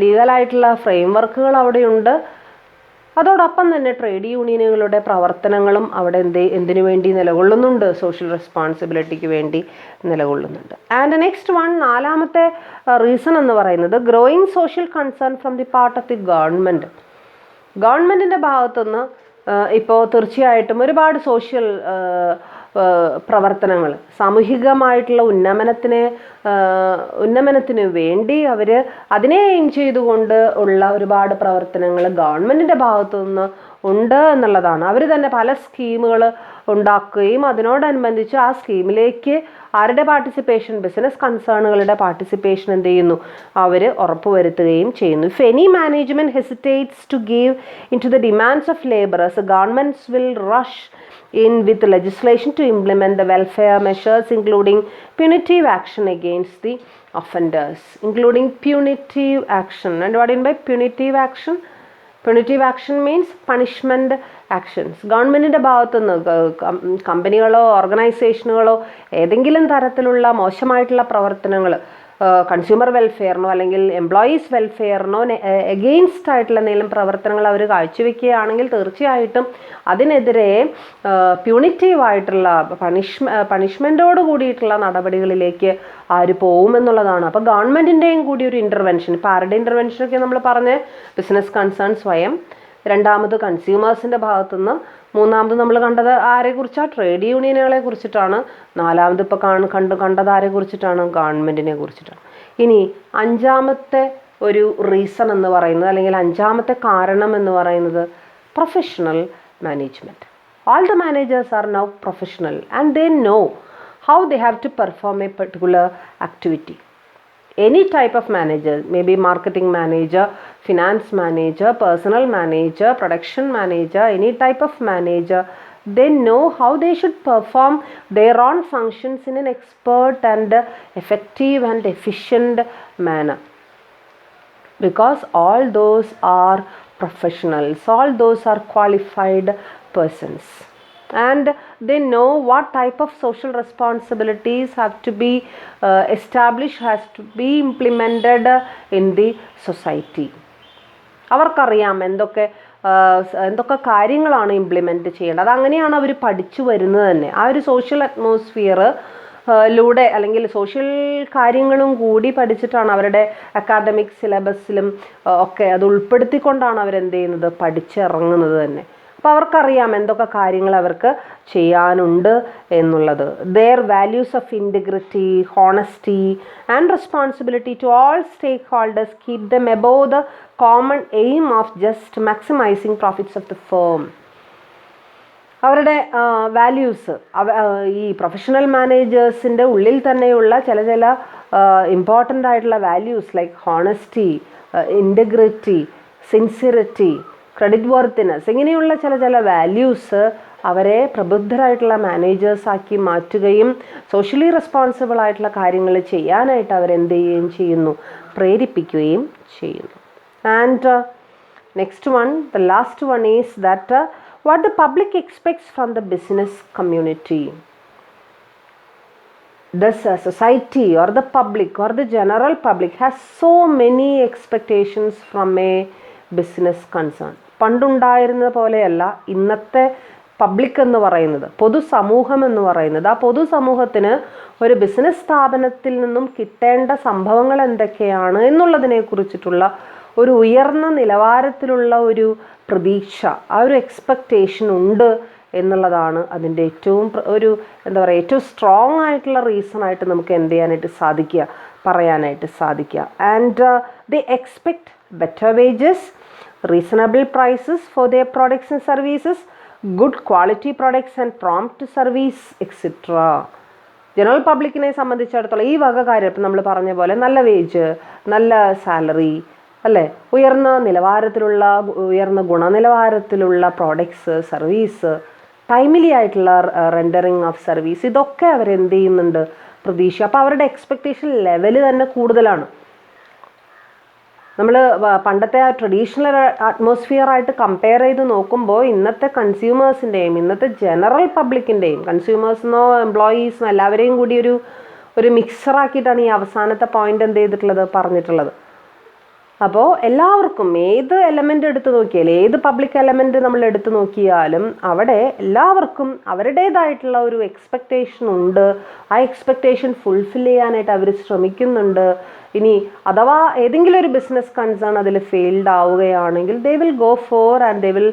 ലീഗലായിട്ടുള്ള ഫ്രെയിം വർക്കുകൾ അവിടെയുണ്ട്. അതോടൊപ്പം തന്നെ ട്രേഡ് യൂണിയനുകളുടെ പ്രവർത്തനങ്ങളും അവിടെ എന്തിനു വേണ്ടി നിലകൊള്ളുന്നുണ്ട്, സോഷ്യൽ റെസ്പോൺസിബിലിറ്റിക്ക് വേണ്ടി നിലകൊള്ളുന്നുണ്ട്. ആൻഡ് നെക്സ്റ്റ് വൺ, നാലാമത്തെ റീസൺ എന്ന് പറയുന്നത് growing social concern from the part of the government. ഗവൺമെൻറ്റിൻ്റെ ഭാഗത്തുനിന്ന് ഇപ്പോൾ തീർച്ചയായിട്ടും ഒരുപാട് സോഷ്യൽ പ്രവർത്തനങ്ങൾ, സാമൂഹികമായിട്ടുള്ള ഉന്നമനത്തിന് വേണ്ടി അവർ അതിനെ എയിം ചെയ്തുകൊണ്ട് ഉള്ള ഒരുപാട് പ്രവർത്തനങ്ങൾ ഗവൺമെൻറ്റിൻ്റെ ഭാഗത്തു നിന്ന് ഉണ്ട് എന്നുള്ളതാണ്. അവർ തന്നെ പല സ്കീമുകൾ ഉണ്ടാക്കുകയും അതിനോടനുബന്ധിച്ച് ആ സ്കീമിലേക്ക് ആരുടെ പാർട്ടിസിപ്പേഷൻ, ബിസിനസ് കൺസേണുകളുടെ പാർട്ടിസിപ്പേഷൻ എന്ത് ചെയ്യുന്നു, അവർ ഉറപ്പുവരുത്തുകയും ചെയ്യുന്നു. If any management hesitates to give in to the demands of labourers, governments will rush in with legislation to implement the welfare measures including punitive action against the offenders, including punitive action. And what do you mean by punitive action? Punitive action means punishment actions. ഗവൺമെൻറ്റിൻ്റെ ഭാഗത്തുനിന്ന് കമ്പനികളോ ഓർഗനൈസേഷനുകളോ ഏതെങ്കിലും തരത്തിലുള്ള മോശമായിട്ടുള്ള പ്രവർത്തനങ്ങൾ consumer വെൽഫെയറിനോ അല്ലെങ്കിൽ employees വെൽഫെയറിനോ against ആയിട്ടുള്ള എന്തെങ്കിലും പ്രവർത്തനങ്ങൾ അവർ കാഴ്ചവെക്കുകയാണെങ്കിൽ തീർച്ചയായിട്ടും അതിനെതിരെ പ്യൂണിറ്റീവായിട്ടുള്ള പണിഷ്മെൻറ്റോട് കൂടിയിട്ടുള്ള നടപടികളിലേക്ക് ആര് പോകുമെന്നുള്ളതാണ്. അപ്പോൾ ഗവൺമെൻറ്റിൻ്റെയും കൂടി ഒരു ഇൻ്റർവെൻഷൻ, ഇപ്പോൾ ആരുടെ ഇൻ്റർവെൻഷനൊക്കെ നമ്മൾ പറഞ്ഞ് ബിസിനസ് കൺസേൺ സ്വയം, രണ്ടാമത് കൺസ്യൂമേഴ്സിൻ്റെ ഭാഗത്തുനിന്ന്, മൂന്നാമത് നമ്മൾ കണ്ടത് ആരെക്കുറിച്ചാണ്, ട്രേഡ് യൂണിയനുകളെ കുറിച്ചിട്ടാണ്, നാലാമത് ഇപ്പോൾ കണ്ടത് ആരെ കുറിച്ചിട്ടാണ്, ഗവൺമെൻറ്റിനെ കുറിച്ചിട്ടാണ്. ഇനി അഞ്ചാമത്തെ ഒരു റീസൺ എന്ന് പറയുന്നത് അല്ലെങ്കിൽ അഞ്ചാമത്തെ കാരണം എന്ന് പറയുന്നത് professional management. all the managers are now professional and they know how they have to perform a particular activity. Any type of manager, maybe marketing manager, finance manager, personal manager, production manager, any type of manager, they know how they should perform their own functions in an expert and effective and efficient manner, because all those are professionals, all those are qualified persons, and they know what type of social responsibilities have to be established, has to be implemented in the society. അവർക്കറിയാം എന്തൊക്കെ കാര്യങ്ങളാണ് implement ചെയ്യേണ്ടത്. അതങ്ങനെയാണ് അവർ പഠിച്ചു വരുന്നത് തന്നെ. ആ ഒരു സോഷ്യൽ അറ്റ്മോസ്ഫിയർ ലൂടെ അല്ലെങ്കിൽ സോഷ്യൽ കാര്യങ്ങളും കൂടി പഠിച്ചിട്ടാണ് അവരുടെ അക്കാഡമിക് സിലബസിലും ഒക്കെ അത് ഉൾപ്പെടുത്തിക്കൊണ്ടാണ് അവരെന്ത് ചെയ്യുന്നത്, പഠിച്ചിറങ്ങുന്നത് തന്നെ. അപ്പോൾ അവർക്കറിയാം എന്തൊക്കെ കാര്യങ്ങൾ അവർക്ക് ചെയ്യാനുണ്ട് എന്നുള്ളത്. their values of integrity, honesty and responsibility to all stakeholders keep them above the common aim of just maximizing profits of the firm. അവരുടെ വാല്യൂസ്, ഈ പ്രൊഫഷണൽ മാനേജേഴ്സിൻ്റെ ഉള്ളിൽ തന്നെയുള്ള ചില ഇമ്പോർട്ടൻ്റ് ആയിട്ടുള്ള values like honesty, integrity, sincerity, credit worthiness, ഇങ്ങനെയുള്ള ചില values അവരെ പ്രബുദ്ധരായിട്ടുള്ള മാനേജേഴ്സാക്കി മാറ്റുകയും സോഷ്യലി റെസ്പോൺസിബിൾ ആയിട്ടുള്ള കാര്യങ്ങൾ ചെയ്യാനായിട്ട് അവരെന്ത് ചെയ്യുകയും ചെയ്യുന്നു, പ്രേരിപ്പിക്കുകയും ചെയ്യുന്നു. And next one, the last one is that what the public expects from the business community. This society or the public or the general public has so many expectations from a business concern. പണ്ടുണ്ടായിരുന്ന പോലെയല്ല ഇന്നത്തെ public എന്ന് പറയുന്നത്, പൊതുസമൂഹം എന്ന് പറയുന്നത്. ആ പൊതുസമൂഹത്തിന് ഒരു ബിസിനസ് സ്ഥാപനത്തിൽ നിന്നും കിട്ടേണ്ട സംഭവങ്ങൾ എന്തൊക്കെയാണ് എന്നുള്ളതിനെ കുറിച്ചിട്ടുള്ള ഒരു ഉയർന്ന നിലവാരത്തിലുള്ള ഒരു പ്രതീക്ഷ, ആ ഒരു എക്സ്പെക്റ്റേഷൻ ഉണ്ട് എന്നുള്ളതാണ് അതിൻ്റെ ഏറ്റവും ഏറ്റവും സ്ട്രോങ് ആയിട്ടുള്ള റീസൺ ആയിട്ട് നമുക്ക് എന്ത് ചെയ്യാനായിട്ട് സാധിക്കുക, പറയാനായിട്ട് സാധിക്കുക. And they expect better wages, reasonable prices for their products and services, good quality products and prompt service etcetera. General പബ്ലിക്കിനെ സംബന്ധിച്ചിടത്തോളം ഈ വക കാര്യം ഇപ്പം നമ്മൾ പറഞ്ഞ പോലെ നല്ല വേജ്, നല്ല സാലറി, അല്ലേ, ഉയർന്ന ഗുണനിലവാരത്തിലുള്ള പ്രോഡക്ട്സ്, സർവീസ്, ടൈംലി ആയിട്ടുള്ള റെൻഡറിങ് ഓഫ് സർവീസ്, ഇതൊക്കെ അവരെന്ത് ചെയ്യുന്നുണ്ട്, പ്രതീക്ഷ. അപ്പോൾ അവരുടെ എക്സ്പെക്റ്റേഷൻ ലെവൽ തന്നെ കൂടുതലാണ്. നമ്മൾ പണ്ടത്തെ ആ ട്രഡീഷണൽ അറ്റ്മോസ്ഫിയറായിട്ട് കമ്പയർ ചെയ്ത് നോക്കുമ്പോൾ ഇന്നത്തെ കൺസ്യൂമേഴ്സിൻ്റെയും ഇന്നത്തെ ജനറൽ പബ്ലിക്കിൻ്റെയും, കൺസ്യൂമേഴ്സിനോ എംപ്ലോയീസിനോ എല്ലാവരെയും കൂടി ഒരു മിക്സറാക്കിയിട്ടാണ് ഈ അവസാനത്തെ പോയിന്റ് എന്ത് ചെയ്തിട്ടുള്ളത്, പറഞ്ഞിട്ടുള്ളത്. അപ്പോൾ എല്ലാവർക്കും ഏത് എലമെൻ്റ് എടുത്ത് നോക്കിയാലും, ഏത് പബ്ലിക് എലമെൻ്റ് നമ്മൾ എടുത്തു നോക്കിയാലും അവിടെ എല്ലാവർക്കും അവരുടേതായിട്ടുള്ള ഒരു എക്സ്പെക്റ്റേഷൻ ഉണ്ട്. ആ എക്സ്പെക്റ്റേഷൻ ഫുൾഫിൽ ചെയ്യാനായിട്ട് അവർ ശ്രമിക്കുന്നുണ്ട്. ഇനി അഥവാ ഏതെങ്കിലും ഒരു ബിസിനസ് കൺസേൺ അതിൽ ഫെയിൽഡ് ആവുകയാണെങ്കിൽ they will go for and they will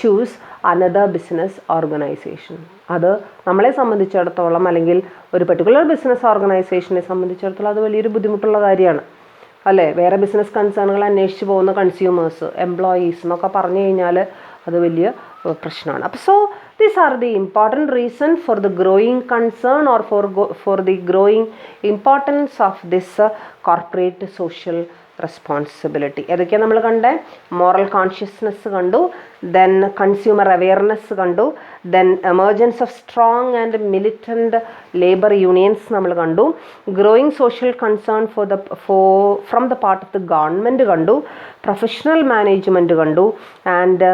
choose another business organisation. അത് നമ്മളെ സംബന്ധിച്ചിടത്തോളം അല്ലെങ്കിൽ ഒരു പെർട്ടിക്കുലർ ബിസിനസ് ഓർഗനൈസേഷനെ സംബന്ധിച്ചിടത്തോളം അത് വലിയൊരു ബുദ്ധിമുട്ടുള്ള കാര്യമാണ് അല്ലേ. വേറെ ബിസിനസ് കൺസേണുകൾ അന്വേഷിച്ച് പോകുന്ന കൺസ്യൂമേഴ്സ്, എംപ്ലോയീസ് എന്നൊക്കെ പറഞ്ഞു കഴിഞ്ഞാൽ അത് വലിയ പ്രശ്നമാണ്. അപ്പോൾ so these are the important reason for the growing concern or for the growing importance of this corporate social responsibility. ഏതൊക്കെയാണ് നമ്മൾ കണ്ടേ? മോറൽ കോൺഷ്യസ്നെസ് കണ്ടു, ദെൻ കൺസ്യൂമർ അവെയർനെസ് കണ്ടു, then emergence of strong and militant labour unions നമ്മൾ കണ്ടു, growing social concern from the part of the government കണ്ടു, professional management കണ്ടു, and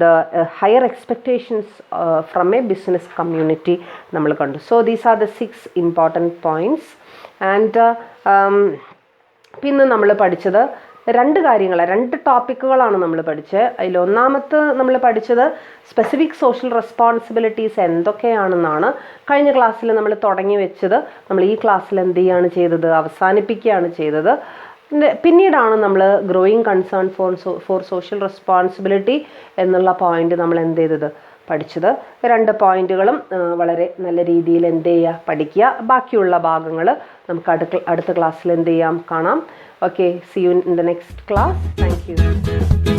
the higher expectations from A business community നമ്മൾ കണ്ടു. So these are the 6 important points. And പിന്നെ നമ്മൾ പഠിച്ചത് 2 കാര്യങ്ങൾ, 2 ടോപ്പിക്കുകളാണ് നമ്മൾ പഠിച്ചത്. അതിൽ ഒന്നാമത്തെ നമ്മൾ പഠിച്ചത് സ്പെസിഫിക് സോഷ്യൽ റെസ്പോൺസിബിലിറ്റീസ് എന്തൊക്കെയാണെന്നാണ്. കഴിഞ്ഞ ക്ലാസ്സിൽ നമ്മൾ തുടങ്ങി വെച്ചത് നമ്മൾ ഈ ക്ലാസ്സിൽ എന്ത് ചെയ്യുകയാണ് ചെയ്തത്, അവസാനിപ്പിക്കുകയാണ് ചെയ്തത്. പിന്നീടാണ് നമ്മൾ growing concern for social responsibility എന്നുള്ള പോയിന്റ് നമ്മൾ എന്ത് ചെയ്തത്, പഠിച്ചത്. 2 പോയിന്റുകളും വളരെ നല്ല രീതിയിൽ എന്ത് ചെയ്യുക, പഠിക്കുക. ബാക്കിയുള്ള ഭാഗങ്ങൾ നമുക്ക് അടുത്ത ക്ലാസ്സിൽ എന്ത് ചെയ്യാം, കാണാം. Okay, see you in the next class. Thank U.